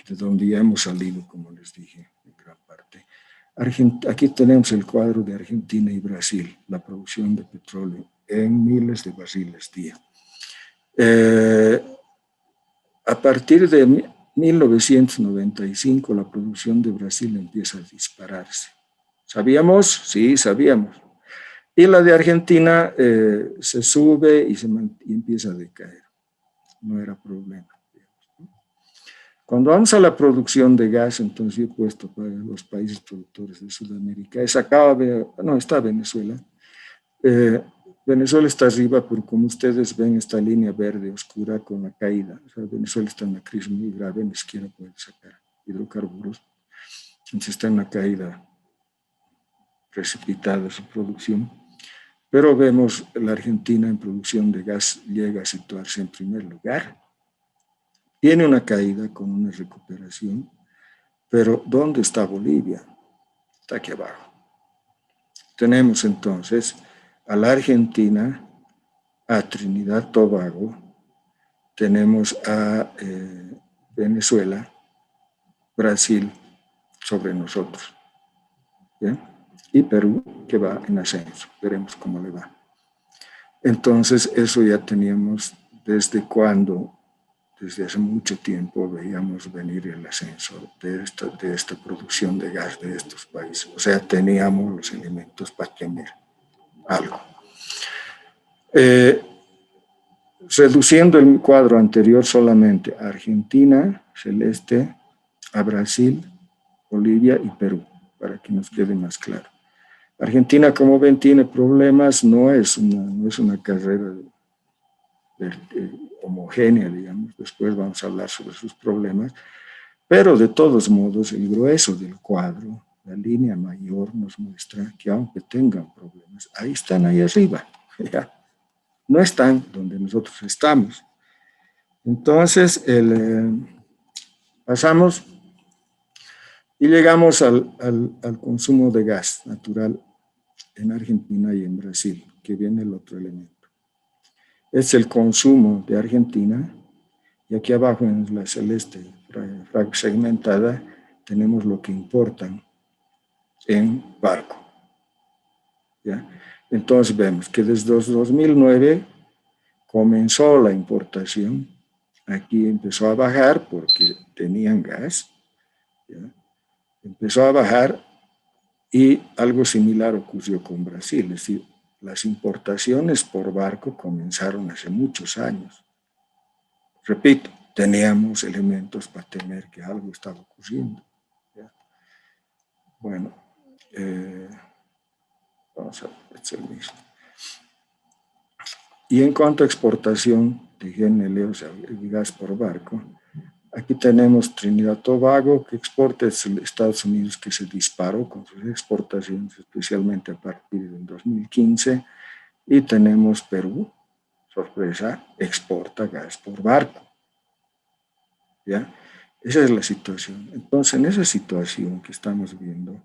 de donde ya hemos salido, como les dije, en gran parte, aquí tenemos el cuadro de Argentina y Brasil, la producción de petróleo en miles de barriles día. A partir de 1995, la producción de Brasil empieza a dispararse. ¿Sabíamos? Sí, sabíamos. Y la de Argentina se sube y empieza a decaer. No era problema. Cuando vamos a la producción de gas, entonces yo he puesto para los países productores de Sudamérica, está Venezuela, Venezuela está arriba, pero como ustedes ven, esta línea verde oscura con la caída. O sea, Venezuela está en una crisis muy grave, ni siquiera puede sacar hidrocarburos. Entonces está en una caída precipitada de su producción. Pero vemos la Argentina en producción de gas llega a situarse en primer lugar. Tiene una caída con una recuperación, pero ¿dónde está Bolivia? Está aquí abajo. Tenemos entonces a la Argentina, a Trinidad y Tobago, tenemos a Venezuela, Brasil sobre nosotros, ¿bien? Y Perú, que va en ascenso. Veremos cómo le va. Entonces, eso ya teníamos desde cuando, desde hace mucho tiempo, veíamos venir el ascenso de esta producción de gas de estos países. O sea, teníamos los elementos para tener algo. Reduciendo el cuadro anterior solamente a Argentina, celeste, a Brasil, Bolivia y Perú, para que nos quede más claro. Argentina, como ven, tiene problemas, no es una carrera homogénea, digamos, después vamos a hablar sobre sus problemas, pero de todos modos el grueso del cuadro, la línea mayor nos muestra que aunque tengan problemas, ahí están ahí arriba, ¿ya? No están donde nosotros estamos. Entonces, pasamos y llegamos al consumo de gas natural en Argentina y en Brasil, que viene el otro elemento. Es el consumo de Argentina, y aquí abajo en la celeste segmentada tenemos lo que importan en barco. ¿Ya? Entonces vemos que desde 2009 comenzó la importación, aquí empezó a bajar porque tenían gas, ¿ya? Empezó a bajar y algo similar ocurrió con Brasil, es decir, las importaciones por barco comenzaron hace muchos años. Repito, teníamos elementos para temer que algo estaba ocurriendo. ¿Ya? Bueno, vamos a ver, es el mismo. Y en cuanto a exportación de GNL, o sea, el gas por barco, aquí tenemos Trinidad y Tobago, que exporta, es Estados Unidos que se disparó con sus exportaciones, especialmente a partir del 2015, y tenemos Perú, sorpresa, exporta gas por barco. ¿Ya? Esa es la situación. Entonces, en esa situación que estamos viendo,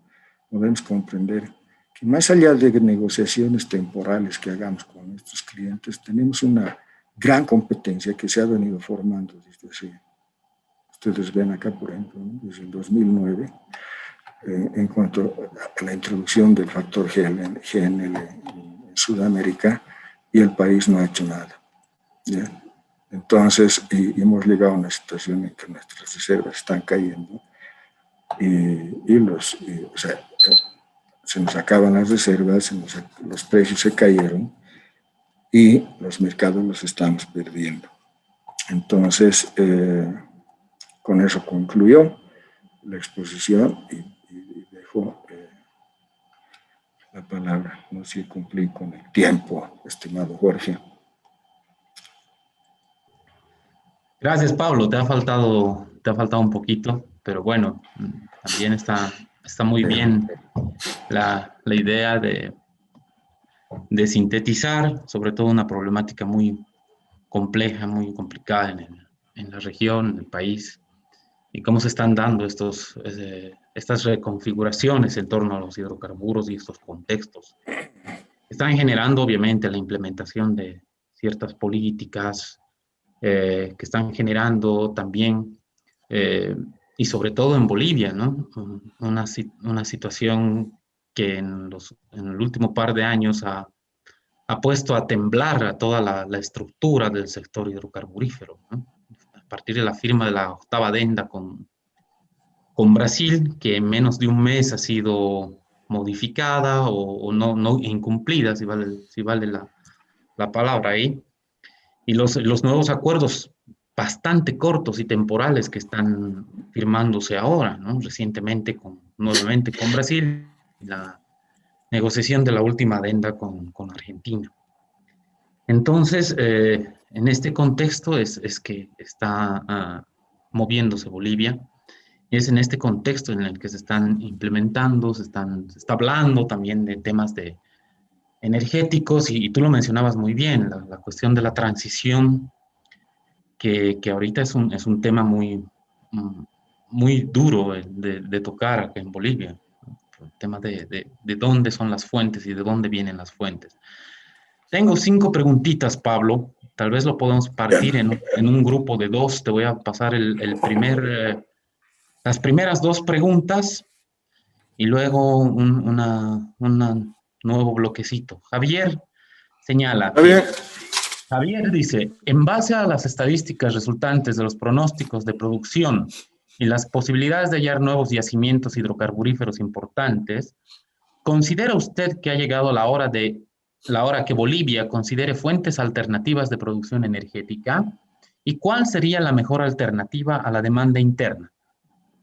podemos comprender que más allá de negociaciones temporales que hagamos con nuestros clientes, tenemos una gran competencia que se ha venido formando desde hace, ustedes ven acá, por ejemplo, ¿no? Desde el 2009, en cuanto a la introducción del factor GNL en Sudamérica, y el país no ha hecho nada. ¿Ya? Entonces, hemos llegado a una situación en que nuestras reservas están cayendo o sea, se nos acaban las reservas, los precios se cayeron y los mercados los estamos perdiendo. Entonces, con eso concluyó la exposición y dejo la palabra. No sé si cumplí con el tiempo, estimado Jorge. Gracias, Pablo. Te ha faltado un poquito, pero bueno, también está muy bien la idea de sintetizar, sobre todo una problemática muy compleja, muy complicada en la región, en el país, y cómo se están dando estas reconfiguraciones en torno a los hidrocarburos y estos contextos. Están generando, obviamente, la implementación de ciertas políticas que están generando también, y sobre todo en Bolivia, ¿no? Una situación que en el último par de años ha puesto a temblar a toda la estructura del sector hidrocarburífero, ¿no? A partir de la firma de la octava adenda con Brasil, que en menos de un mes ha sido modificada o no incumplida, si vale la palabra ahí, y los nuevos acuerdos bastante cortos y temporales que están firmándose ahora, ¿no? Recientemente nuevamente con Brasil, la negociación de la última adenda con Argentina. Entonces, en este contexto es que está moviéndose Bolivia. Y es en este contexto en el que se están implementando, se está hablando también de temas de energéticos y tú lo mencionabas muy bien, la cuestión de la transición, que ahorita es un tema muy, muy duro de tocar acá en Bolivia, ¿no? El tema de dónde son las fuentes y de dónde vienen las fuentes. Tengo cinco preguntitas, Pablo. Tal vez lo podemos Ya. partir en un grupo de dos. Te voy a pasar las primeras dos preguntas y luego un nuevo bloquecito. Javier señala ¿Está bien? que, Javier dice, en base a las estadísticas resultantes de los pronósticos de producción y las posibilidades de hallar nuevos yacimientos hidrocarburíferos importantes, ¿considera usted que ha llegado la hora que Bolivia considere fuentes alternativas de producción energética? ¿Y cuál sería la mejor alternativa a la demanda interna?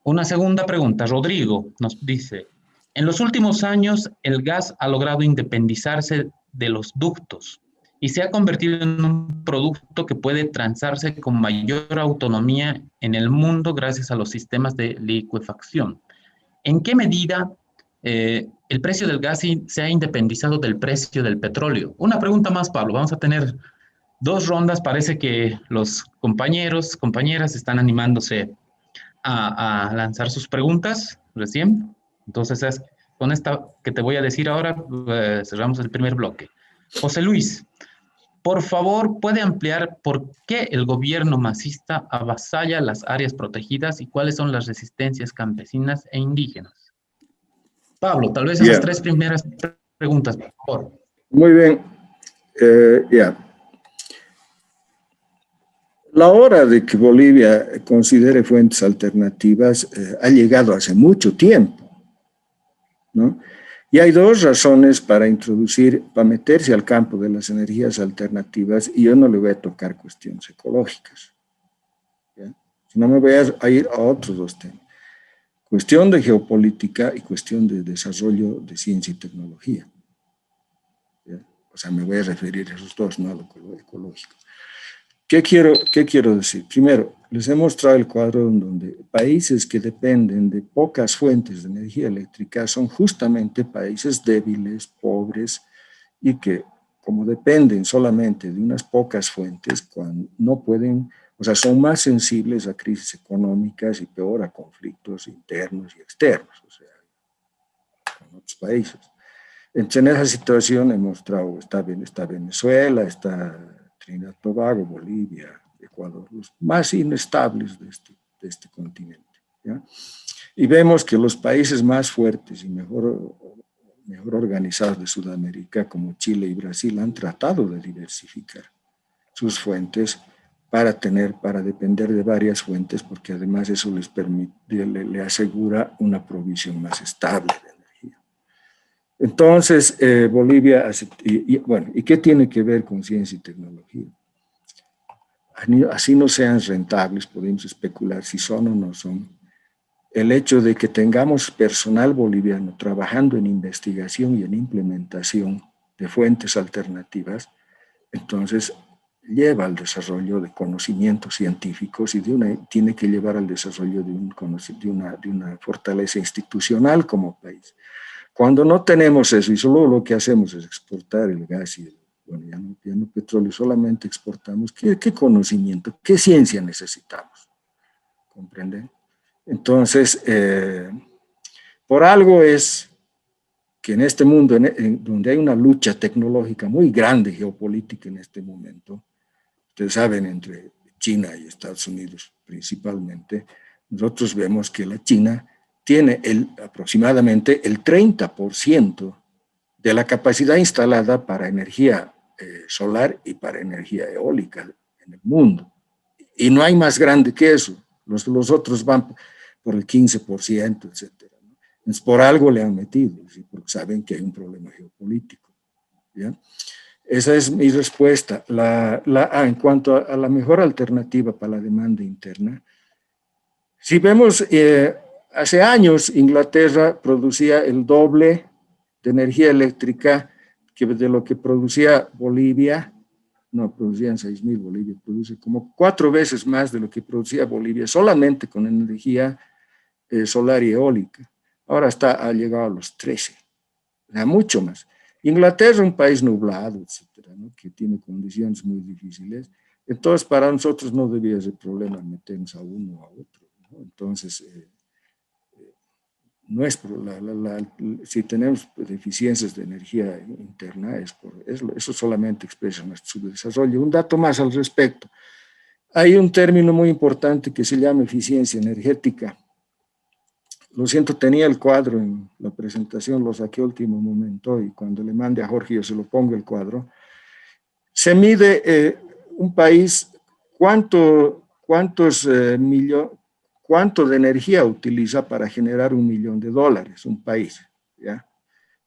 Una segunda pregunta. Rodrigo nos dice, en los últimos años el gas ha logrado independizarse de los ductos y se ha convertido en un producto que puede transarse con mayor autonomía en el mundo gracias a los sistemas de liquefacción. ¿En qué medida el precio del gas se ha independizado del precio del petróleo? Una pregunta más, Pablo. Vamos a tener dos rondas. Parece que los compañeros, compañeras están animándose a lanzar sus preguntas recién. Entonces, con esta que te voy a decir ahora, cerramos el primer bloque. José Luis, por favor, ¿puede ampliar por qué el gobierno masista avasalla las áreas protegidas y cuáles son las resistencias campesinas e indígenas? Pablo, tal vez esas Ya. tres primeras preguntas, por favor. Muy bien. Ya. La hora de que Bolivia considere fuentes alternativas ha llegado hace mucho tiempo, ¿no? Y hay dos razones para introducir, para meterse al campo de las energías alternativas, y yo no le voy a tocar cuestiones ecológicas, ¿ya? Sino me voy a ir a otros dos temas. Cuestión de geopolítica y cuestión de desarrollo de ciencia y tecnología, ¿ya? O sea, me voy a referir a esos dos, no a lo ecológico. ¿Qué quiero decir? Primero, les he mostrado el cuadro en donde países que dependen de pocas fuentes de energía eléctrica son justamente países débiles, pobres, y que como dependen solamente de unas pocas fuentes, cuando no pueden, o sea, son más sensibles a crisis económicas y peor a conflictos internos y externos, o sea, con otros países. Entonces, en esa situación he mostrado, está Venezuela, está Trinidad y Tobago, Bolivia, Ecuador, los más inestables de este continente, ¿ya? Y vemos que los países más fuertes y mejor organizados de Sudamérica, como Chile y Brasil, han tratado de diversificar sus fuentes para depender de varias fuentes, porque además eso les permite, le asegura una provisión más estable de energía. Entonces, Bolivia, bueno, ¿y qué tiene que ver con ciencia y tecnología? Así no sean rentables, podemos especular si son o no son. El hecho de que tengamos personal boliviano trabajando en investigación y en implementación de fuentes alternativas, entonces lleva al desarrollo de conocimientos científicos y tiene que llevar al desarrollo de una fortaleza institucional como país. Cuando no tenemos eso y solo lo que hacemos es exportar el gas y ya no petróleo, solamente exportamos, ¿qué conocimiento, qué ciencia necesitamos? ¿Comprenden? Entonces, por algo es que en este mundo, donde hay una lucha tecnológica muy grande, geopolítica en este momento, ustedes saben, entre China y Estados Unidos principalmente, nosotros vemos que la China tiene aproximadamente el 30% de la capacidad instalada para energía solar y para energía eólica en el mundo. Y no hay más grande que eso. Los otros van por el 15%, etc. Entonces, por algo le han metido, ¿sí? Porque saben que hay un problema geopolítico, ¿ya? Esa es mi respuesta. En cuanto a la mejor alternativa para la demanda interna, si vemos, hace años Inglaterra producía el doble de energía eléctrica de lo que producía Bolivia no, producían 6.000, Bolivia produce como 4 veces más de lo que producía Bolivia solamente con energía solar y eólica. Ahora ha llegado a los 13, o sea, mucho más. Inglaterra es un país nublado, etcétera, ¿no? Que tiene condiciones muy difíciles. Entonces, para nosotros no debía ser problema meternos a uno o a otro, ¿no? Entonces, no es si tenemos deficiencias de energía interna, eso solamente expresa nuestro subdesarrollo. Un dato más al respecto. Hay un término muy importante que se llama eficiencia energética. Lo siento, tenía el cuadro en la presentación, lo saqué a último momento y cuando le mande a Jorge yo se lo pongo el cuadro. Se mide un país cuántos cuánto de energía utiliza para generar $1.000.000, un país, ¿ya?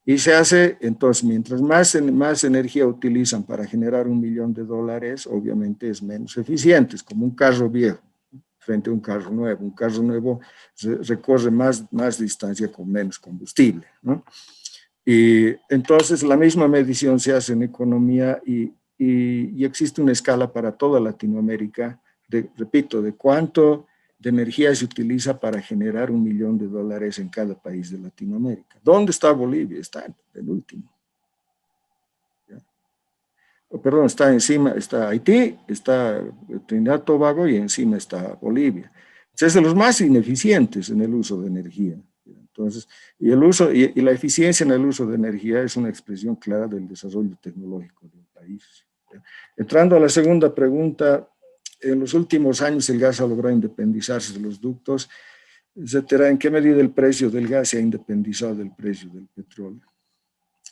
Y se hace, entonces, mientras más energía utilizan para generar $1.000.000, obviamente es menos eficiente, es como un carro viejo frente a un carro nuevo. Un carro nuevo recorre más distancia con menos combustible, ¿no? Y entonces la misma medición se hace en economía y existe una escala para toda Latinoamérica, repito, de cuánto de energía se utiliza para generar $1.000.000 en cada país de Latinoamérica. ¿Dónde está Bolivia? Está en el último. Perdón, está encima, está Haití, está Trinidad y Tobago y encima está Bolivia. Es de los más ineficientes en el uso de energía. Entonces, y la eficiencia en el uso de energía es una expresión clara del desarrollo tecnológico del país. Entrando a la segunda pregunta, en los últimos años el gas ha logrado independizarse de los ductos, etcétera. ¿En qué medida el precio del gas se ha independizado del precio del petróleo?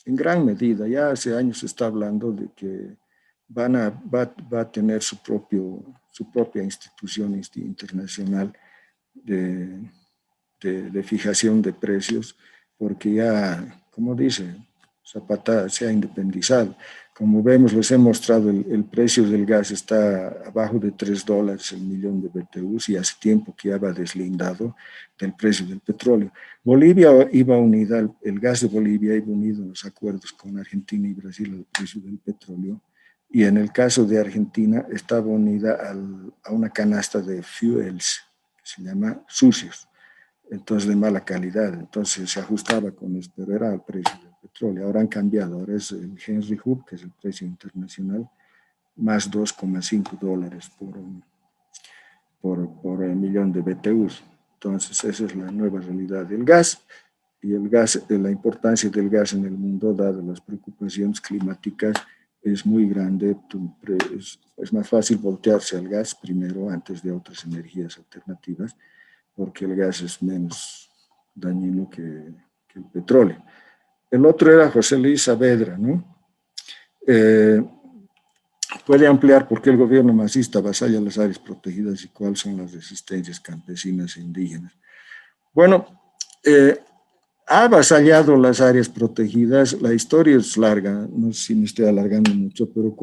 En gran medida, ya hace años se está hablando de que va a tener su propia institución internacional de fijación de precios, porque ya, como dice Zapata, se ha independizado. Como vemos, les he mostrado, el precio del gas está abajo de $3 el millón de BTUs y hace tiempo que ya va deslindado del precio del petróleo. Bolivia iba unida, el gas de Bolivia iba unido en los acuerdos con Argentina y Brasil al precio del petróleo, y en el caso de Argentina estaba unida a una canasta de fuels que se llama sucios, entonces de mala calidad, entonces se ajustaba con eso, pero era el precio del petróleo. Ahora han cambiado, ahora es el Henry Hub, que es el precio internacional, más $2,5 por el millón de BTUs. Entonces esa es la nueva realidad del gas, y el gas, la importancia del gas en el mundo, dado las preocupaciones climáticas, es muy grande. Es más fácil voltearse al gas primero antes de otras energías alternativas, porque el gas es menos dañino que el petróleo. El otro era José Luis Saavedra, ¿no? Puede ampliar por qué el gobierno masista avasalla las áreas protegidas y cuáles son las resistencias campesinas e indígenas. Bueno, ha avasallado las áreas protegidas. La historia es larga, no sé si me estoy alargando mucho, pero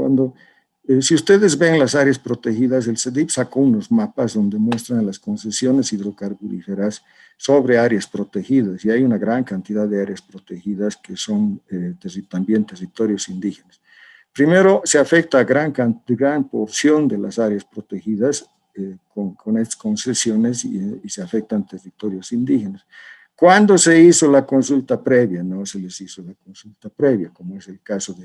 si ustedes ven las áreas protegidas, el CEDIP sacó unos mapas donde muestran las concesiones hidrocarburíferas sobre áreas protegidas, y hay una gran cantidad de áreas protegidas que son también territorios indígenas. Primero, se afecta a gran porción de las áreas protegidas con estas concesiones y se afectan territorios indígenas. ¿Cuándo se hizo la consulta previa? No se les hizo la consulta previa, como es el caso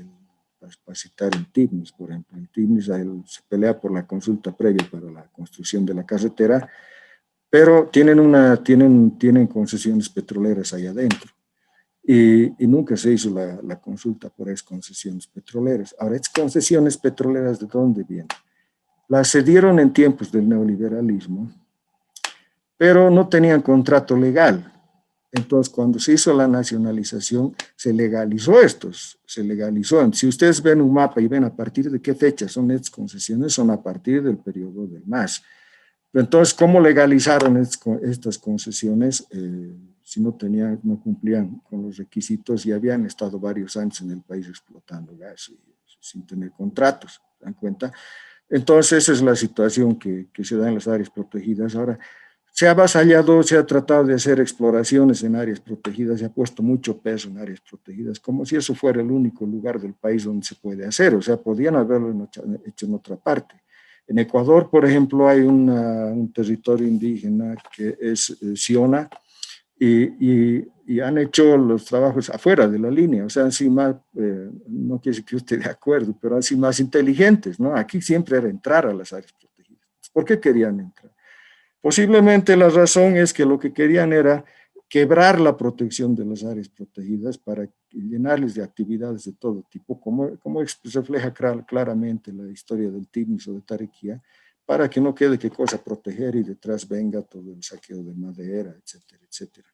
para citar el TIBNIS, por ejemplo. El TIBNIS se pelea por la consulta previa para la construcción de la carretera, pero tienen concesiones petroleras ahí adentro. Y nunca se hizo la consulta por esas concesiones petroleras. Ahora, ¿estas concesiones petroleras de dónde vienen? Las cedieron en tiempos del neoliberalismo, pero no tenían contrato legal. Entonces, cuando se hizo la nacionalización, se legalizó estos, se legalizó. Si ustedes ven un mapa y ven a partir de qué fecha son estas concesiones, son a partir del periodo del MAS. Entonces, ¿cómo legalizaron estas concesiones? Si no cumplían con los requisitos y habían estado varios años en el país explotando gas sin tener contratos, ¿se dan cuenta? Entonces, esa es la situación que se da en las áreas protegidas. Ahora, se ha avasallado, se ha tratado de hacer exploraciones en áreas protegidas, se ha puesto mucho peso en áreas protegidas, como si eso fuera el único lugar del país donde se puede hacer, o sea, podían haberlo hecho en otra parte. En Ecuador, por ejemplo, hay un territorio indígena que es Siona, y han hecho los trabajos afuera de la línea, o sea, han sido más, no quiere decir que usted de acuerdo, pero han sido más inteligentes, ¿no? Aquí siempre era entrar a las áreas protegidas. ¿Por qué querían entrar? Posiblemente la razón es que lo que querían era quebrar la protección de las áreas protegidas para llenarles de actividades de todo tipo, como refleja claramente la historia del Tignis o de Tarequía, para que no quede qué cosa proteger y detrás venga todo el saqueo de madera, etcétera, etcétera.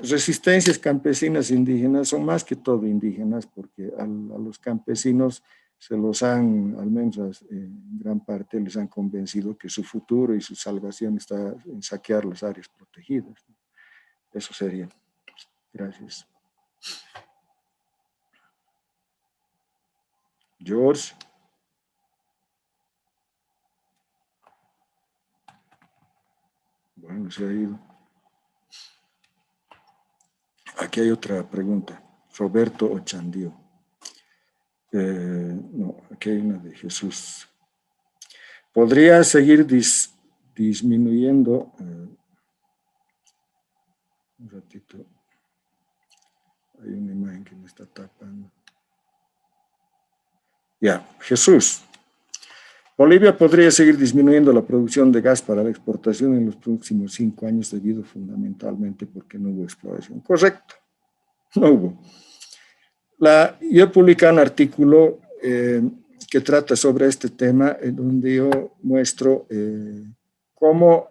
Resistencias campesinas indígenas son más que todo indígenas, porque a los campesinos se los han, al menos en gran parte, les han convencido que su futuro y su salvación está en saquear las áreas protegidas. Eso sería. Gracias. George. Bueno, se ha ido. Aquí hay otra pregunta. Roberto Ochandio. No, aquí hay una de Jesús. ¿Podría seguir disminuyendo? Un ratito. Hay una imagen que me está tapando. Ya, Jesús. Bolivia podría seguir disminuyendo la producción de gas para la exportación en los próximos 5 años debido fundamentalmente porque no hubo exploración. Correcto, no hubo. Yo he publicado un artículo que trata sobre este tema, en donde yo muestro cómo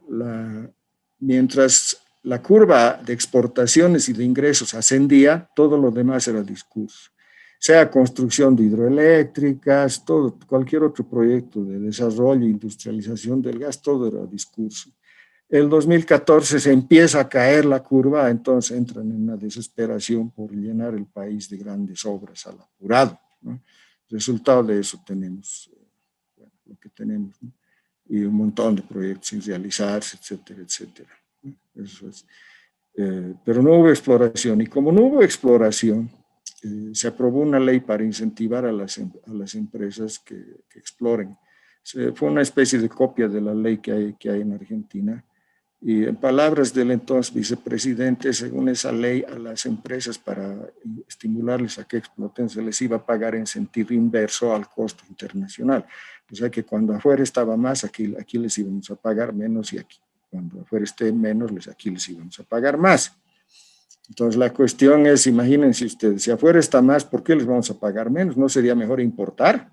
mientras la curva de exportaciones y de ingresos ascendía, todo lo demás era discurso. Sea construcción de hidroeléctricas, cualquier otro proyecto de desarrollo e industrialización del gas, todo era discurso. El 2014 se empieza a caer la curva, entonces entran en una desesperación por llenar el país de grandes obras al apurado, ¿no? Resultado de eso tenemos lo que tenemos, ¿no? Y un montón de proyectos sin realizarse, etcétera, etcétera. Eso es. Pero no hubo exploración, y como no hubo exploración, se aprobó una ley para incentivar a las empresas que exploren. Fue una especie de copia de la ley que hay en Argentina. Y en palabras del entonces vicepresidente, según esa ley, a las empresas, para estimularles a que exploten, se les iba a pagar en sentido inverso al costo internacional. O sea que cuando afuera estaba más, aquí les íbamos a pagar menos, y aquí cuando afuera esté menos, aquí les íbamos a pagar más. Entonces la cuestión es, imagínense ustedes, si afuera está más, ¿por qué les vamos a pagar menos? ¿No sería mejor importar?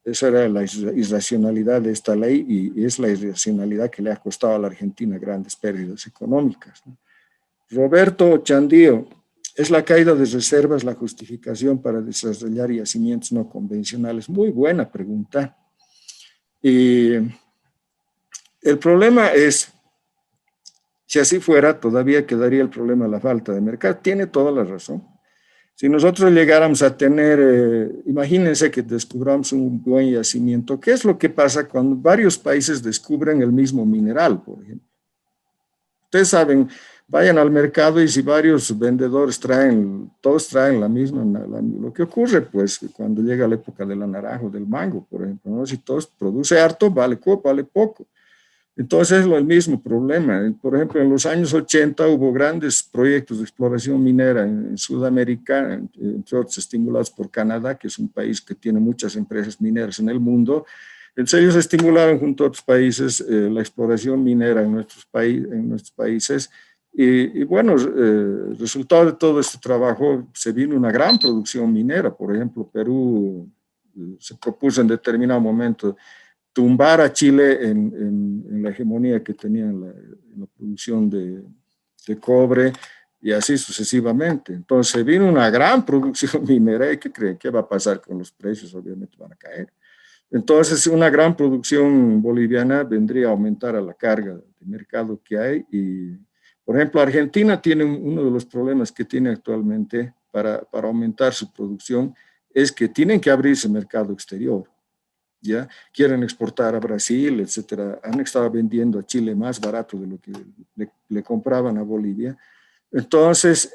Esa era la irracionalidad de esta ley, y es la irracionalidad que le ha costado a la Argentina grandes pérdidas económicas, ¿no? Roberto Chandío, ¿es la caída de reservas la justificación para desarrollar yacimientos no convencionales? Muy buena pregunta. Y el problema es, si así fuera, todavía quedaría el problema de la falta de mercado. Tiene toda la razón. Si nosotros llegáramos a tener, imagínense que descubramos un buen yacimiento, ¿qué es lo que pasa cuando varios países descubren el mismo mineral, por ejemplo? Ustedes saben, vayan al mercado y si varios vendedores todos traen la misma, lo que ocurre, pues, cuando llega la época de la naranja o del mango, por ejemplo, ¿no? Si todos produce harto, vale poco. Entonces es el mismo problema. Por ejemplo, en los años 80 hubo grandes proyectos de exploración minera en Sudamérica, entre otros estimulados por Canadá, que es un país que tiene muchas empresas mineras en el mundo. Entonces ellos estimularon junto a otros países la exploración minera en nuestros países. Y bueno, resultado de todo este trabajo se vino una gran producción minera. Por ejemplo, Perú se propuso en determinado momento tumbar a Chile en la hegemonía que tenía en la producción de cobre, y así sucesivamente. Entonces vino una gran producción minera, y ¿qué creen? ¿Qué va a pasar con los precios? Obviamente van a caer. Entonces una gran producción boliviana vendría a aumentar a la carga de mercado que hay. Y, por ejemplo, Argentina tiene uno de los problemas que tiene actualmente para aumentar su producción, es que tienen que abrirse mercado exterior. ¿ya? Quieren exportar a Brasil, etcétera. Han estado vendiendo a Chile más barato de lo que le compraban a Bolivia. Entonces,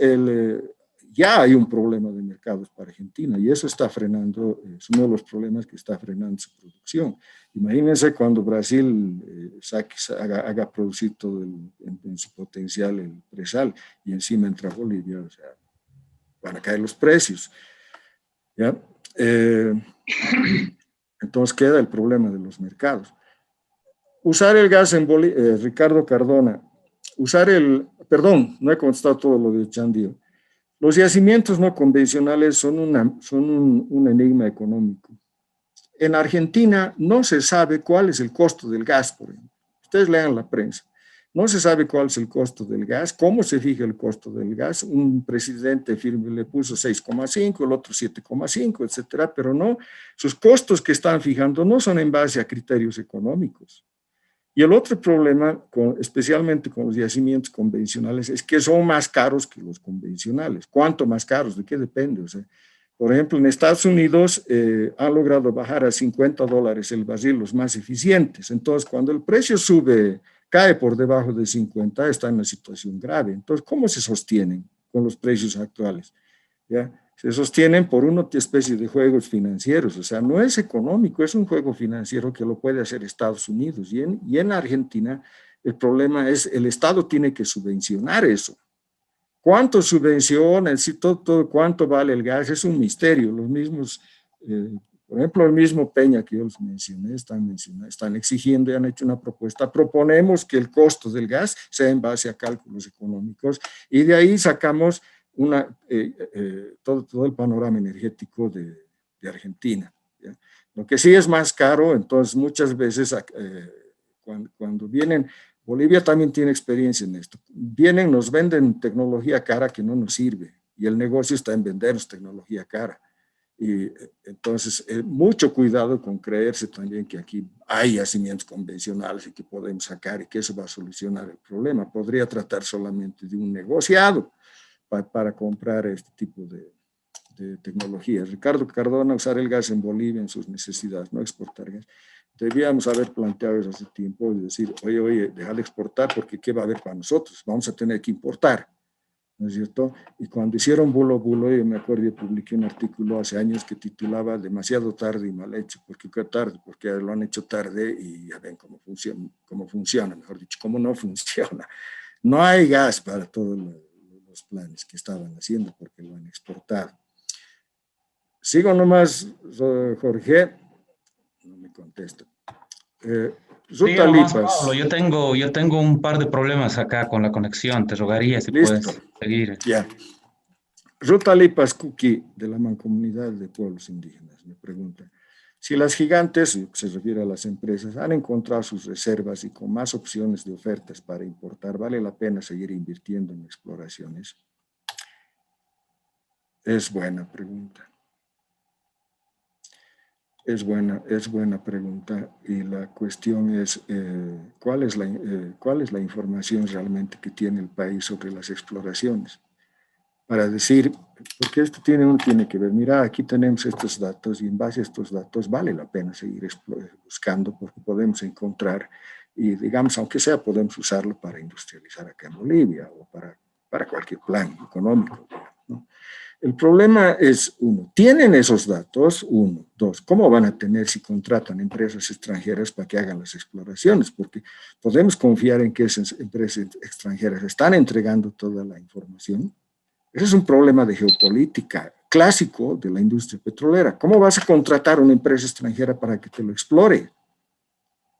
ya hay un problema de mercados para Argentina y eso está frenando, es uno de los problemas que está frenando su producción. Imagínense cuando Brasil haga producir todo en su potencial el presal y encima entra Bolivia, o sea, van a caer los precios. ¿Ya? Entonces queda el problema de los mercados. Usar el gas en Bolivia, Ricardo Cardona, perdón, no he contestado todo lo de Chandío. Los yacimientos no convencionales son un enigma económico. En Argentina no se sabe cuál es el costo del gas, por ejemplo. Ustedes lean la prensa. No se sabe cuál es el costo del gas, cómo se fija el costo del gas. Un presidente firme le puso 6,5, el otro 7,5, etcétera, pero no, sus costos que están fijando no son en base a criterios económicos. Y el otro problema, especialmente con los yacimientos convencionales, es que son más caros que los convencionales. ¿Cuánto más caros? ¿De qué depende? O sea, por ejemplo, en Estados Unidos han logrado bajar a $50 el barril los más eficientes. Entonces, cuando el precio cae por debajo de 50, está en una situación grave. Entonces, ¿cómo se sostienen con los precios actuales? ¿Ya? Se sostienen por una especie de juegos financieros, o sea, no es económico, es un juego financiero que lo puede hacer Estados Unidos. Y en Argentina el problema es el Estado tiene que subvencionar eso. ¿Cuánto subvenciona? ¿Cuánto vale el gas? Es un misterio. Los mismos, por ejemplo, el mismo Peña que yo les mencioné, están exigiendo y han hecho una propuesta. Proponemos que el costo del gas sea en base a cálculos económicos y de ahí sacamos todo el panorama energético de Argentina. ¿Ya? Lo que sí es más caro, entonces muchas veces cuando vienen, Bolivia también tiene experiencia en esto, vienen, nos venden tecnología cara que no nos sirve y el negocio está en vendernos tecnología cara. Y entonces, mucho cuidado con creerse también que aquí hay yacimientos convencionales y que podemos sacar y que eso va a solucionar el problema. Podría tratar solamente de un negociado para comprar este tipo de tecnologías. Ricardo Cardona, usar el gas en Bolivia en sus necesidades, no exportar gas. Debíamos haber planteado eso hace tiempo y decir, oye, deja de exportar porque ¿qué va a haber para nosotros? Vamos a tener que importar, ¿no es cierto? Y cuando hicieron Bulo, yo me acuerdo, yo publiqué un artículo hace años que titulaba Demasiado tarde y mal hecho. ¿Por qué tarde? Porque lo han hecho tarde y ya ven cómo funciona, mejor dicho, cómo no funciona. No hay gas para todos los planes que estaban haciendo porque lo han exportado. Sigo nomás, Jorge, no me contesta. Sigue nomás, Pablo, yo tengo un par de problemas acá con la conexión, te rogaría si Listo, puedes seguir. ya. Ruta Lipas Kuki, de la Mancomunidad de Pueblos Indígenas, me pregunta, si las gigantes, se refiere a las empresas, han encontrado sus reservas y con más opciones de ofertas para importar, ¿vale la pena seguir invirtiendo en exploraciones? Es buena pregunta. Es buena pregunta y la cuestión es ¿cuál es la información realmente que tiene el país sobre las exploraciones? Para decir, porque esto uno tiene que ver, mira, aquí tenemos estos datos y en base a estos datos vale la pena seguir buscando porque podemos encontrar y digamos, aunque sea, podemos usarlo para industrializar acá en Bolivia o para cualquier plan económico, ¿no? El problema es, uno, ¿tienen esos datos? Uno. Dos, ¿cómo van a tener si contratan empresas extranjeras para que hagan las exploraciones? Porque podemos confiar en que esas empresas extranjeras están entregando toda la información. Ese es un problema de geopolítica clásico de la industria petrolera. ¿Cómo vas a contratar a una empresa extranjera para que te lo explore?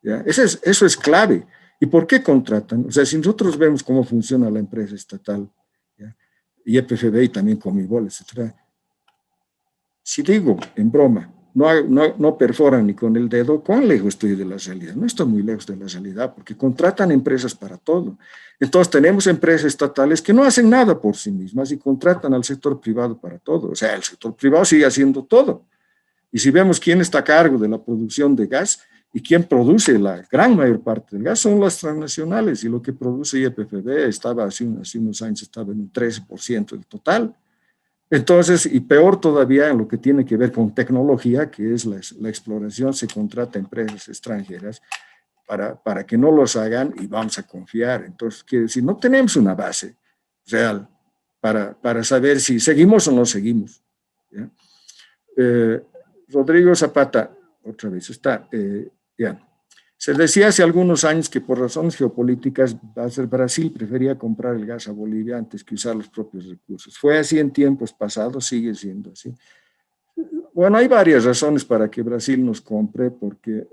¿Ya? Eso es clave. ¿Y por qué contratan? O sea, si nosotros vemos cómo funciona la empresa estatal, ¿ya? Y EPFB y también Comibol, etc. Si digo, en broma, no perforan ni con el dedo, ¿cuán lejos estoy de la realidad? No estoy muy lejos de la realidad, porque contratan empresas para todo. Entonces tenemos empresas estatales que no hacen nada por sí mismas y contratan al sector privado para todo. O sea, el sector privado sigue haciendo todo. Y si vemos quién está a cargo de la producción de gas y quién produce la gran mayor parte del gas, son las transnacionales. Y lo que produce YPFB hace unos años estaba en un 13% del total. Entonces, y peor todavía en lo que tiene que ver con tecnología, que es la exploración, se contrata a empresas extranjeras para que no los hagan y vamos a confiar. Entonces, quiere decir, no tenemos una base real para saber si seguimos o no seguimos. ¿Ya? Eh, Rodrigo Zapata, otra vez está, ya. Se decía hace algunos años que por razones geopolíticas Brasil prefería comprar el gas a Bolivia antes que usar los propios recursos. Fue así en tiempos pasados, sigue siendo así. Bueno, hay varias razones para que Brasil nos compre, porque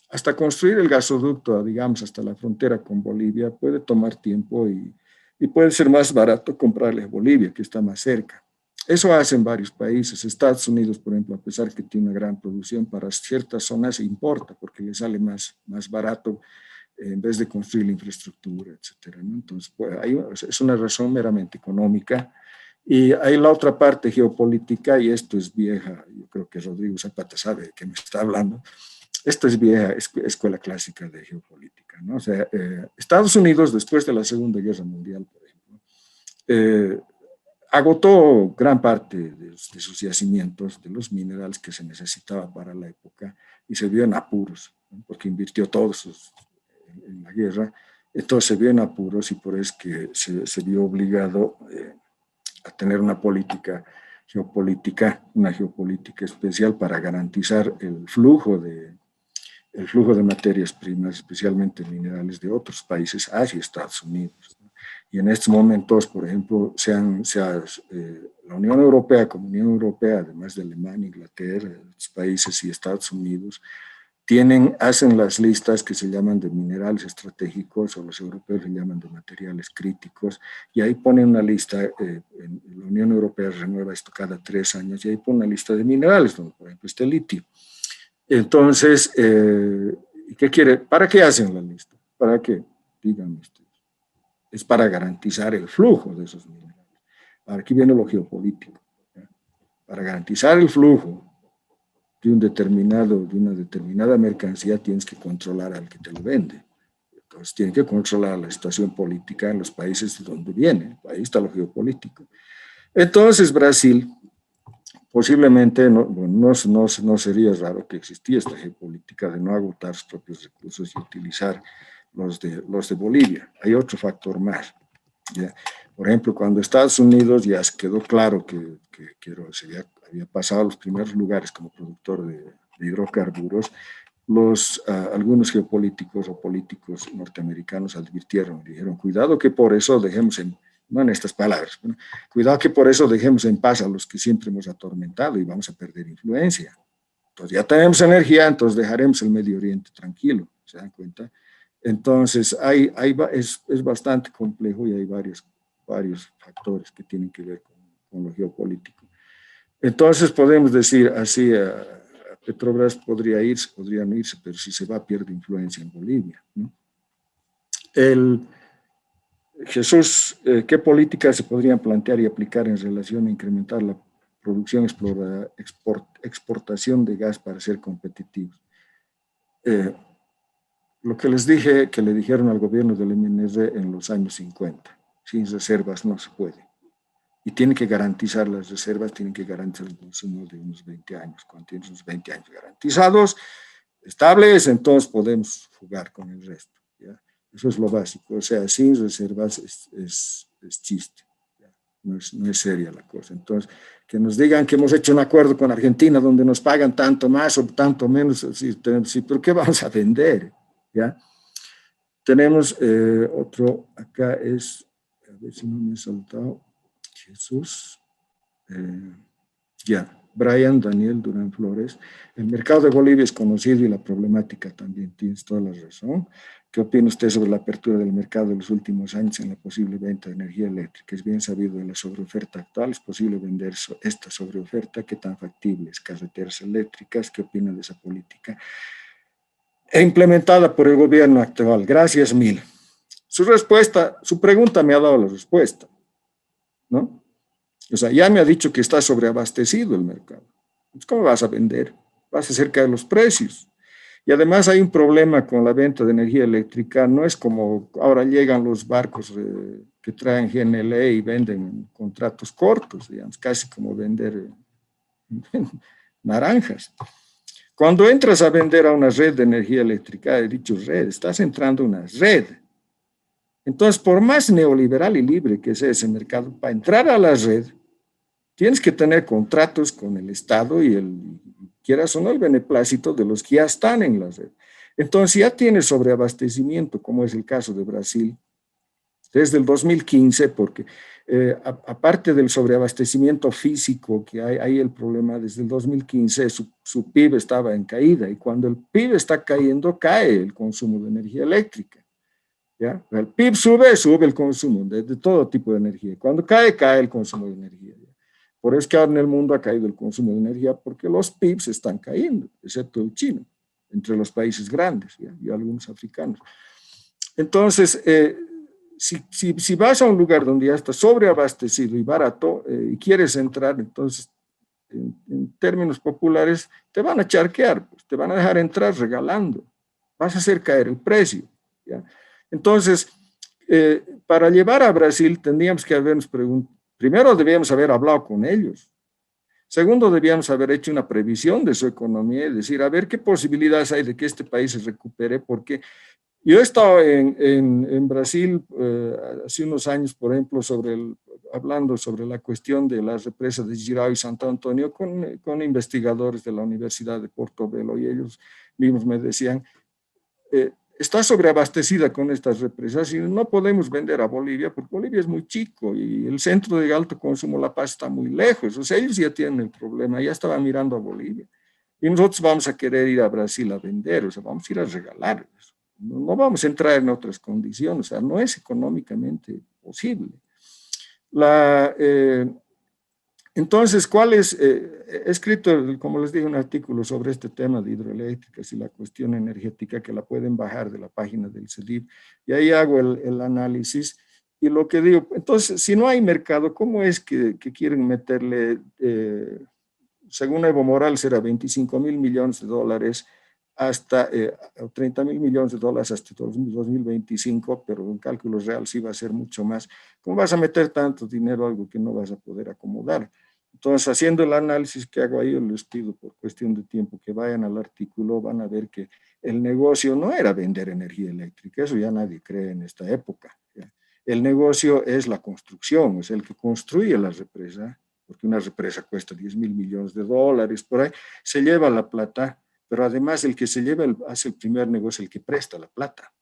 hasta construir el gasoducto, digamos, hasta la frontera con Bolivia, puede tomar tiempo y puede ser más barato comprarle a Bolivia, que está más cerca. Eso hacen varios países. Estados Unidos, por ejemplo, a pesar que tiene una gran producción, para ciertas zonas importa porque le sale más barato en vez de construir la infraestructura, etcétera, ¿no? Entonces, pues, es una razón meramente económica. Y hay la otra parte geopolítica, y esto es vieja, yo creo que Rodrigo Zapata sabe de qué me está hablando. Esto es vieja escuela clásica de geopolítica, ¿no? O sea, Estados Unidos, después de la Segunda Guerra Mundial, por ejemplo, eh, agotó gran parte de sus yacimientos, de los minerales que se necesitaba para la época, y se vio en apuros, ¿no? Porque invirtió todos en la guerra. Entonces se vio en apuros y por eso es que se vio obligado a tener una política geopolítica, una geopolítica especial para garantizar el flujo de materias primas, especialmente minerales de otros países hacia Estados Unidos. Y en estos momentos, por ejemplo, la Unión Europea, como Unión Europea, además de Alemania, Inglaterra, otros países y Estados Unidos, hacen las listas que se llaman de minerales estratégicos, o los europeos le llaman de materiales críticos, y ahí ponen una lista, la Unión Europea renueva esto cada 3 años, y ahí pone una lista de minerales, donde por ejemplo está el litio. Entonces, ¿qué quiere? ¿Para qué hacen la lista? ¿Para qué? Díganme ustedes. Es para garantizar el flujo de esos minerales. Aquí viene lo geopolítico. ¿Ya? Para garantizar el flujo de una determinada mercancía, tienes que controlar al que te lo vende. Entonces, tienes que controlar la situación política en los países de donde viene. Ahí está lo geopolítico. Entonces, Brasil, posiblemente no sería raro que existiera esta geopolítica de no agotar sus propios recursos y utilizar los de Bolivia. Hay otro factor más. ¿Ya? Por ejemplo, cuando Estados Unidos ya quedó claro que había pasado a los primeros lugares como productor de hidrocarburos, algunos geopolíticos o políticos norteamericanos advirtieron, dijeron, cuidado que por eso no en estas palabras, ¿no? Cuidado que por eso dejemos en paz a los que siempre hemos atormentado y vamos a perder influencia. Entonces ya tenemos energía, entonces dejaremos el Medio Oriente tranquilo, ¿se dan cuenta? Entonces es bastante complejo y hay varios factores que tienen que ver con lo geopolítico. Entonces podemos decir así, Petrobras podrían irse, pero si se va pierde influencia en Bolivia, ¿no? Jesús, ¿qué políticas se podrían plantear y aplicar en relación a incrementar la producción, exportación de gas para ser competitivos? Lo que les dije, que le dijeron al gobierno del MNR en los años 50, sin reservas no se puede. Y tienen que garantizar las reservas, tienen que garantizar el consumo de unos 20 años. Cuando tienes unos 20 años garantizados, estables, entonces podemos jugar con el resto. ¿Ya? Eso es lo básico. O sea, sin reservas es chiste. ¿Ya? No es seria la cosa. Entonces, que nos digan que hemos hecho un acuerdo con Argentina donde nos pagan tanto más o tanto menos, sí, pero ¿qué vamos a vender? ¿Ya? Tenemos otro, acá es, a ver si no me he saltado, Jesús, ya, Brian Daniel Durán Flores. El mercado de Bolivia es conocido y la problemática también, tienes toda la razón. ¿Qué opina usted sobre la apertura del mercado de los últimos años en la posible venta de energía eléctrica? Es bien sabido de la sobreoferta actual, es posible vender esta sobreoferta, ¿qué tan factible es? Carreteras eléctricas, ¿qué opina de esa política? Implementada por el gobierno actual. Gracias mil. Su pregunta me ha dado la respuesta, ¿no? O sea, ya me ha dicho que está sobreabastecido el mercado. ¿Cómo vas a vender? Vas a hacer caer los precios. Y además hay un problema con la venta de energía eléctrica, no es como ahora llegan los barcos que traen GNL y venden contratos cortos, digamos, casi como vender naranjas. Cuando entras a vender a una red de energía eléctrica, he dicho red, estás entrando a una red. Entonces, por más neoliberal y libre que sea ese mercado, para entrar a la red, tienes que tener contratos con el Estado y quieras o no, el beneplácito de los que ya están en la red. Entonces, ya tienes sobreabastecimiento, como es el caso de Brasil, desde el 2015, porque aparte del sobreabastecimiento físico que hay el problema, desde el 2015 su PIB estaba en caída y cuando el PIB está cayendo, cae el consumo de energía eléctrica. ¿Ya? El PIB sube, sube el consumo de todo tipo de energía. Cuando cae, cae el consumo de energía. ¿Ya? Por eso que ahora en el mundo ha caído el consumo de energía, porque los PIBs están cayendo, excepto el chino, entre los países grandes, ¿ya? Y algunos africanos. Entonces, si vas a un lugar donde ya está sobreabastecido y barato y quieres entrar, entonces, en términos populares, te van a charquear, pues, te van a dejar entrar regalando, vas a hacer caer el precio. ¿Ya? Entonces, para llevar a Brasil tendríamos que habernos preguntado, primero debíamos haber hablado con ellos, segundo debíamos haber hecho una previsión de su economía y decir, a ver qué posibilidades hay de que este país se recupere, porque yo he estado en Brasil hace unos años, por ejemplo, hablando sobre la cuestión de las represas de Jirau y Santo Antonio con investigadores de la Universidad de Portobelo y ellos mismos me decían, está sobreabastecida con estas represas y no podemos vender a Bolivia porque Bolivia es muy chico y el centro de alto consumo, La Paz, está muy lejos. O sea, ellos ya tienen el problema, ya estaban mirando a Bolivia. Y nosotros vamos a querer ir a Brasil a vender, o sea, vamos a ir a regalarles. No vamos a entrar en otras condiciones, o sea, no es económicamente posible. Entonces, ¿cuál es? He escrito, como les dije, un artículo sobre este tema de hidroeléctricas y la cuestión energética que la pueden bajar de la página del CEDIV y ahí hago el análisis y lo que digo, entonces, si no hay mercado, ¿cómo es que quieren meterle, según Evo Morales, era 25.000 millones de dólares hasta 30.000 millones de dólares hasta 2025, pero en cálculos reales sí va a ser mucho más. ¿Cómo vas a meter tanto dinero a algo que no vas a poder acomodar? Entonces, haciendo el análisis que hago ahí, yo les pido por cuestión de tiempo que vayan al artículo, van a ver que el negocio no era vender energía eléctrica, eso ya nadie cree en esta época. ¿Ya? El negocio es la construcción, es el que construye la represa, porque una represa cuesta 10.000 millones de dólares, por ahí se lleva la plata, pero además el que se lleva, hace el primer negocio, el que presta la plata.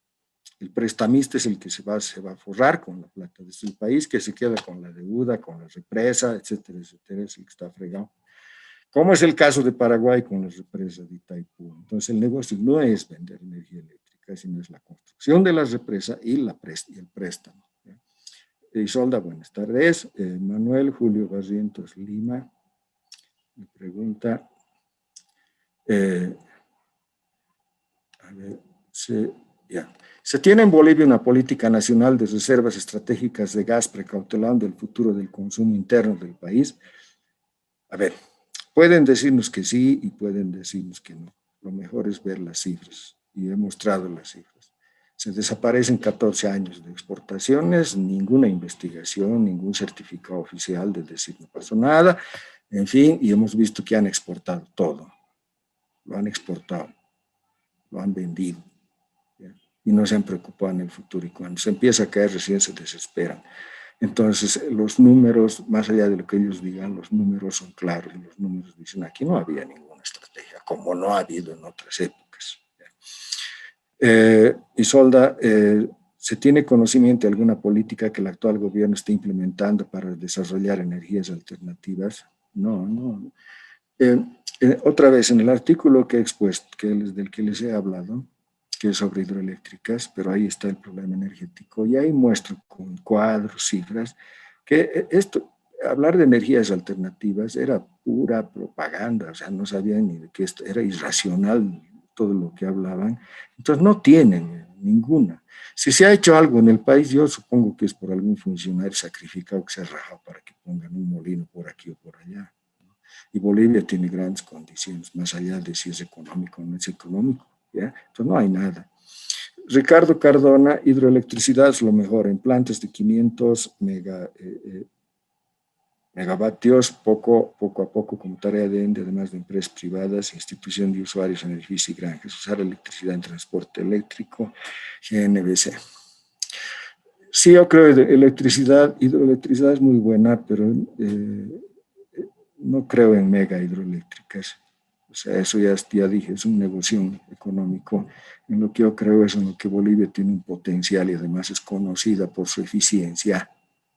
El prestamista es el que se va a forrar con la plata. Es el país que se queda con la deuda, con la represa, etcétera, etcétera, es el que está fregado. Como es el caso de Paraguay con la represa de Itaipú. Entonces el negocio no es vender energía eléctrica, sino es la construcción de la represa y el préstamo. Isolda, buenas tardes. Manuel Julio Barrientos Lima me pregunta, a ver, se tiene en Bolivia una política nacional de reservas estratégicas de gas precautelando el futuro del consumo interno del país. A ver, pueden decirnos que sí y pueden decirnos que no. Lo mejor es ver las cifras y he mostrado las cifras. Se desaparecen 14 años de exportaciones, ninguna investigación, ningún certificado oficial de decir no pasó nada, en fin, y hemos visto que han exportado todo. Lo han exportado, lo han vendido, ¿ya? Y no se han preocupado en el futuro. Y cuando se empieza a caer, recién se desesperan. Entonces, los números, más allá de lo que ellos digan, los números son claros. Y los números dicen, aquí no había ninguna estrategia, como no ha habido en otras épocas. Isolda, ¿se tiene conocimiento de alguna política que el actual gobierno esté implementando para desarrollar energías alternativas? No. Otra vez, en el artículo que he expuesto, del que les he hablado, que es sobre hidroeléctricas, pero ahí está el problema energético, y ahí muestro con cuadros, cifras, que hablar de energías alternativas era pura propaganda, o sea, no sabían ni de qué esto, era irracional todo lo que hablaban, entonces no tienen ninguna. Si se ha hecho algo en el país, yo supongo que es por algún funcionario sacrificado que se ha rajado para que pongan un molino por aquí o por allá. Y Bolivia tiene grandes condiciones, más allá de si es económico o no es económico. ¿ya? Entonces no hay nada. Ricardo Cardona, hidroelectricidad es lo mejor en plantas de 500 megavatios, poco a poco como tarea de ENDE, además de empresas privadas, institución de usuarios, edificios y granjas, usar electricidad en transporte eléctrico, GNBC. Sí, yo creo que hidroelectricidad es muy buena, pero no creo en mega hidroeléctricas. O sea, eso ya dije, es un negocio económico. En lo que yo creo es en lo que Bolivia tiene un potencial y además es conocida por su eficiencia.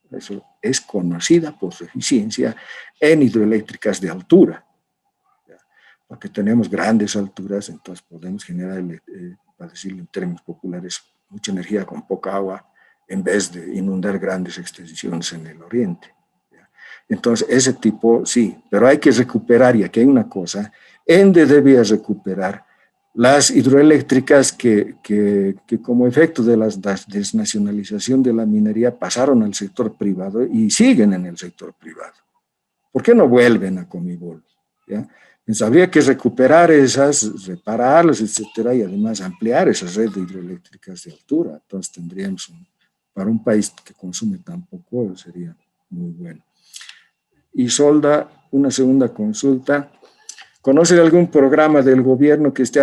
Eso es conocida por su eficiencia en hidroeléctricas de altura. Porque tenemos grandes alturas, entonces podemos generar, para decirlo en términos populares, mucha energía con poca agua en vez de inundar grandes extensiones en el oriente. Entonces, ese tipo, sí, pero hay que recuperar, y aquí hay una cosa, ENDE debía recuperar las hidroeléctricas que como efecto de la desnacionalización de la minería pasaron al sector privado y siguen en el sector privado. ¿Por qué no vuelven a Comibol? ¿Ya? Entonces, habría que recuperar esas, repararlas, etcétera, y además ampliar esas redes hidroeléctricas de altura. Entonces tendríamos, para un país que consume tan poco, sería muy bueno. Y Solda, una segunda consulta. ¿Conoce algún programa del gobierno que esté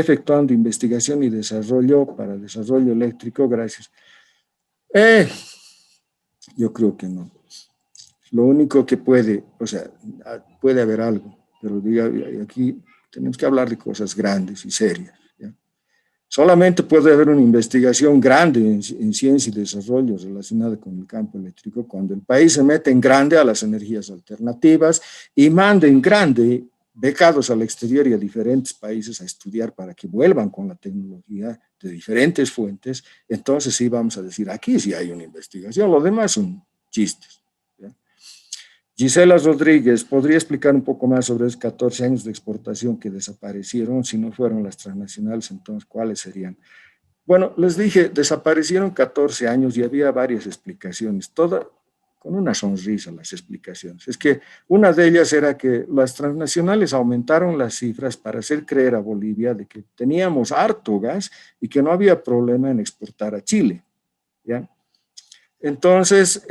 efectuando investigación y desarrollo para desarrollo eléctrico? Gracias. Yo creo que no. Lo único que puede, o sea, puede haber algo, pero aquí tenemos que hablar de cosas grandes y serias. ¿Ya? Solamente puede haber una investigación grande en ciencia y desarrollo relacionada con el campo eléctrico cuando el país se mete en grande a las energías alternativas y manda en grande becados al exterior y a diferentes países a estudiar para que vuelvan con la tecnología de diferentes fuentes. Entonces sí vamos a decir, aquí sí hay una investigación, lo demás son chistes. Gisela Rodríguez, ¿podría explicar un poco más sobre esos 14 años de exportación que desaparecieron? Si no fueron las transnacionales, entonces, ¿cuáles serían? Bueno, les dije, desaparecieron 14 años y había varias explicaciones, todas con una sonrisa las explicaciones. Es que una de ellas era que las transnacionales aumentaron las cifras para hacer creer a Bolivia de que teníamos harto gas y que no había problema en exportar a Chile, ¿ya? Entonces,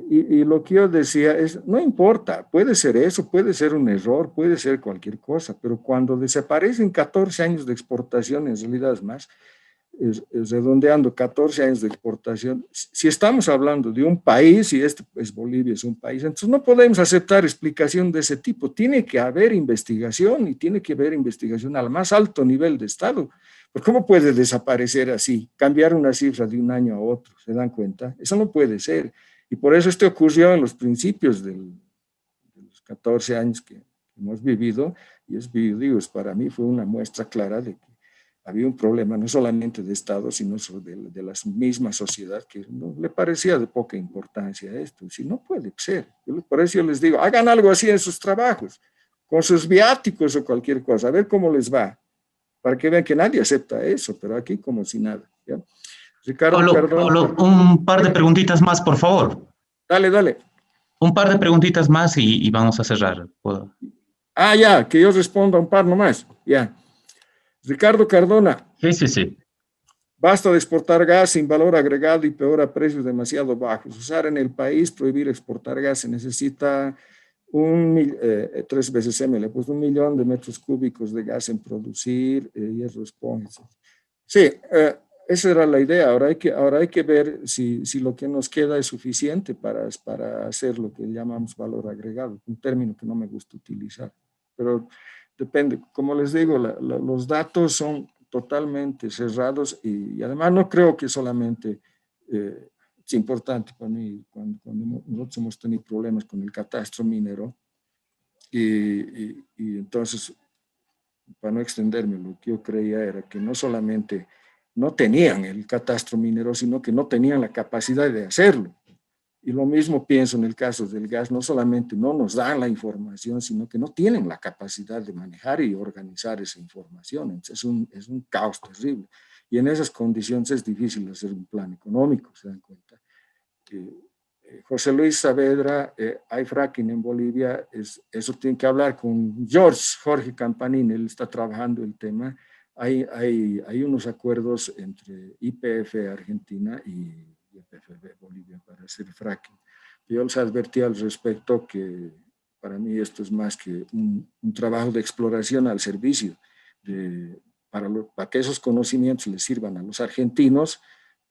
y lo que yo decía es, no importa, puede ser eso, puede ser un error, puede ser cualquier cosa, pero cuando desaparecen 14 años de exportación, en realidad es más, redondeando 14 años de exportación, si estamos hablando de un país, y este es Bolivia, es un país, entonces no podemos aceptar explicación de ese tipo, tiene que haber investigación y tiene que haber investigación al más alto nivel de Estado. ¿Pero cómo puede desaparecer así? Cambiar una cifra de un año a otro, ¿se dan cuenta? Eso no puede ser. Y por eso esto ocurrió en los principios de los 14 años que hemos vivido, y para mí fue una muestra clara de que había un problema no solamente de Estado, sino de la misma sociedad que no le parecía de poca importancia esto. Si no puede ser. Por eso yo les digo, hagan algo así en sus trabajos, con sus viáticos o cualquier cosa, a ver cómo les va, para que vean que nadie acepta eso, pero aquí como si nada. ¿Ya? Ricardo Cardona. Pablo, un par de preguntitas más, por favor. Dale, dale. Un par de preguntitas más y vamos a cerrar. ¿Puedo? Ah, ya, que yo responda un par nomás. Ya. Ricardo Cardona. Sí, sí, sí. Basta de exportar gas sin valor agregado y peor a precios demasiado bajos. Usar en el país, prohibir exportar gas, se necesita 3 veces M, le he puesto 1 millón de metros cúbicos de gas en producir, hierro, esponja. Sí, esa era la idea. Ahora hay que ver si lo que nos queda es suficiente para hacer lo que llamamos valor agregado, un término que no me gusta utilizar. Pero depende. Como les digo, los datos son totalmente cerrados y además no creo que solamente es importante para mí cuando nosotros hemos tenido problemas con el catastro minero y entonces, para no extenderme, lo que yo creía era que no solamente no tenían el catastro minero, sino que no tenían la capacidad de hacerlo. Y lo mismo pienso en el caso del gas, no solamente no nos dan la información, sino que no tienen la capacidad de manejar y organizar esa información. Entonces es un caos terrible. Y en esas condiciones es difícil hacer un plan económico, ¿se dan cuenta? José Luis Saavedra, hay fracking en Bolivia, eso tiene que hablar con Jorge Campanini, él está trabajando el tema. Hay unos acuerdos entre YPF Argentina y YPF Bolivia para hacer fracking. Yo les advertí al respecto que para mí esto es más que un trabajo de exploración al servicio, para que esos conocimientos les sirvan a los argentinos,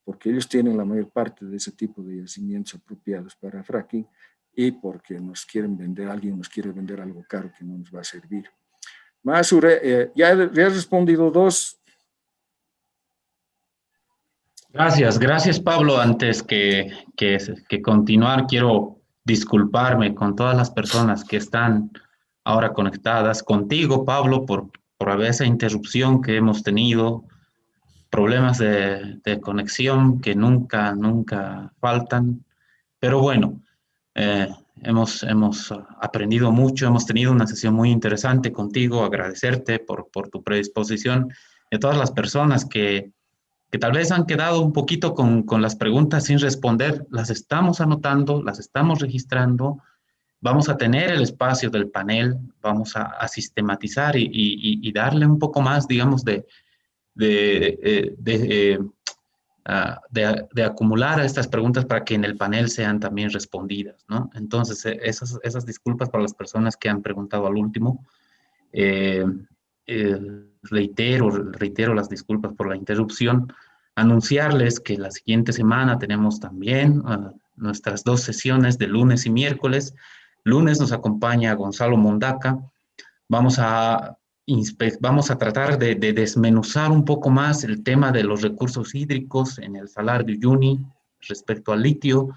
porque ellos tienen la mayor parte de ese tipo de yacimientos apropiados para fracking y porque alguien nos quiere vender algo caro que no nos va a servir. Masure, ya he respondido dos. Gracias Pablo. Antes que continuar, quiero disculparme con todas las personas que están ahora conectadas, contigo Pablo, por esa interrupción que hemos tenido, problemas de conexión que nunca faltan, pero bueno, hemos aprendido mucho, hemos tenido una sesión muy interesante contigo, agradecerte por tu predisposición, y a todas las personas que tal vez han quedado un poquito con las preguntas sin responder, las estamos anotando, las estamos registrando, vamos a tener el espacio del panel, vamos a sistematizar y darle un poco más, digamos, de acumular a estas preguntas para que en el panel sean también respondidas, ¿no? Entonces, esas disculpas para las personas que han preguntado al último. Reitero las disculpas por la interrupción. Anunciarles que la siguiente semana tenemos también nuestras 2 sesiones de lunes y miércoles. Lunes nos acompaña Gonzalo Mondaca. Vamos a tratar de desmenuzar un poco más el tema de los recursos hídricos en el Salar de Uyuni respecto al litio.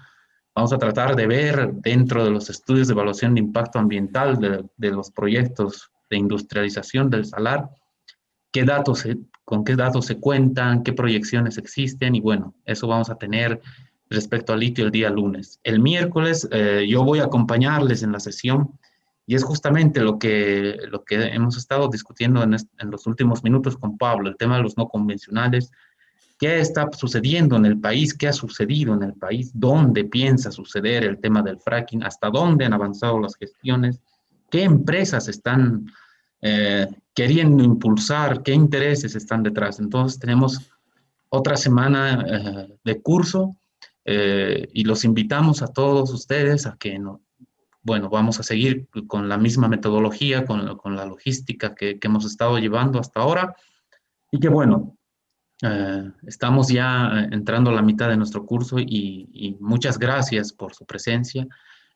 Vamos a tratar de ver dentro de los estudios de evaluación de impacto ambiental de los proyectos de industrialización del salar, con qué datos se cuentan, qué proyecciones existen, y bueno, eso vamos a tener respecto al litio el día lunes. El miércoles yo voy a acompañarles en la sesión, y es justamente lo que hemos estado discutiendo en los últimos minutos con Pablo, el tema de los no convencionales. ¿Qué está sucediendo en el país? ¿Qué ha sucedido en el país? ¿Dónde piensa suceder el tema del fracking? ¿Hasta dónde han avanzado las gestiones? ¿Qué empresas están queriendo impulsar? ¿Qué intereses están detrás? Entonces tenemos otra semana de curso y los invitamos a todos ustedes a que bueno, vamos a seguir con la misma metodología, con la logística que hemos estado llevando hasta ahora, y que bueno, estamos ya entrando a la mitad de nuestro curso y muchas gracias por su presencia.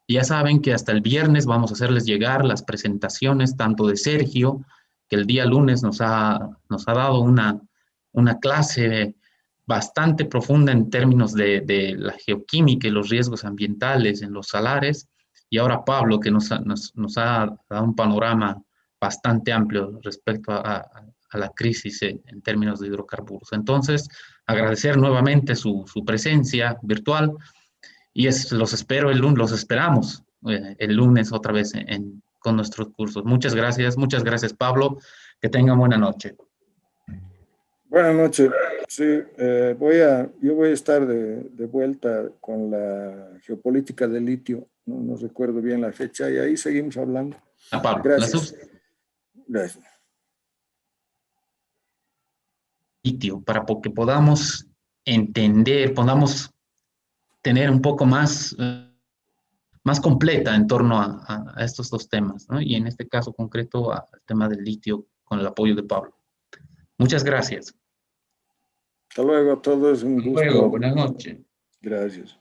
Ya saben que hasta el viernes vamos a hacerles llegar las presentaciones tanto de Sergio, que el día lunes nos ha dado una clase bastante profunda en términos de la geoquímica y los riesgos ambientales en los salares, y ahora Pablo, que nos ha dado un panorama bastante amplio respecto a la crisis en términos de hidrocarburos. Entonces, agradecer nuevamente su presencia virtual y los esperamos el lunes otra vez con nuestros cursos. Muchas gracias Pablo, que tengan buena noche. Buenas noches. Sí, yo voy a estar de vuelta con la geopolítica del litio, no recuerdo bien la fecha, y ahí seguimos hablando. Pablo, gracias. Gracias. Litio, para que podamos entender, podamos tener un poco más completa en torno a estos 2 temas, ¿no? Y en este caso concreto al tema del litio con el apoyo de Pablo. Muchas gracias. Hasta luego a todos, un gusto. Hasta luego, buenas noches. Gracias.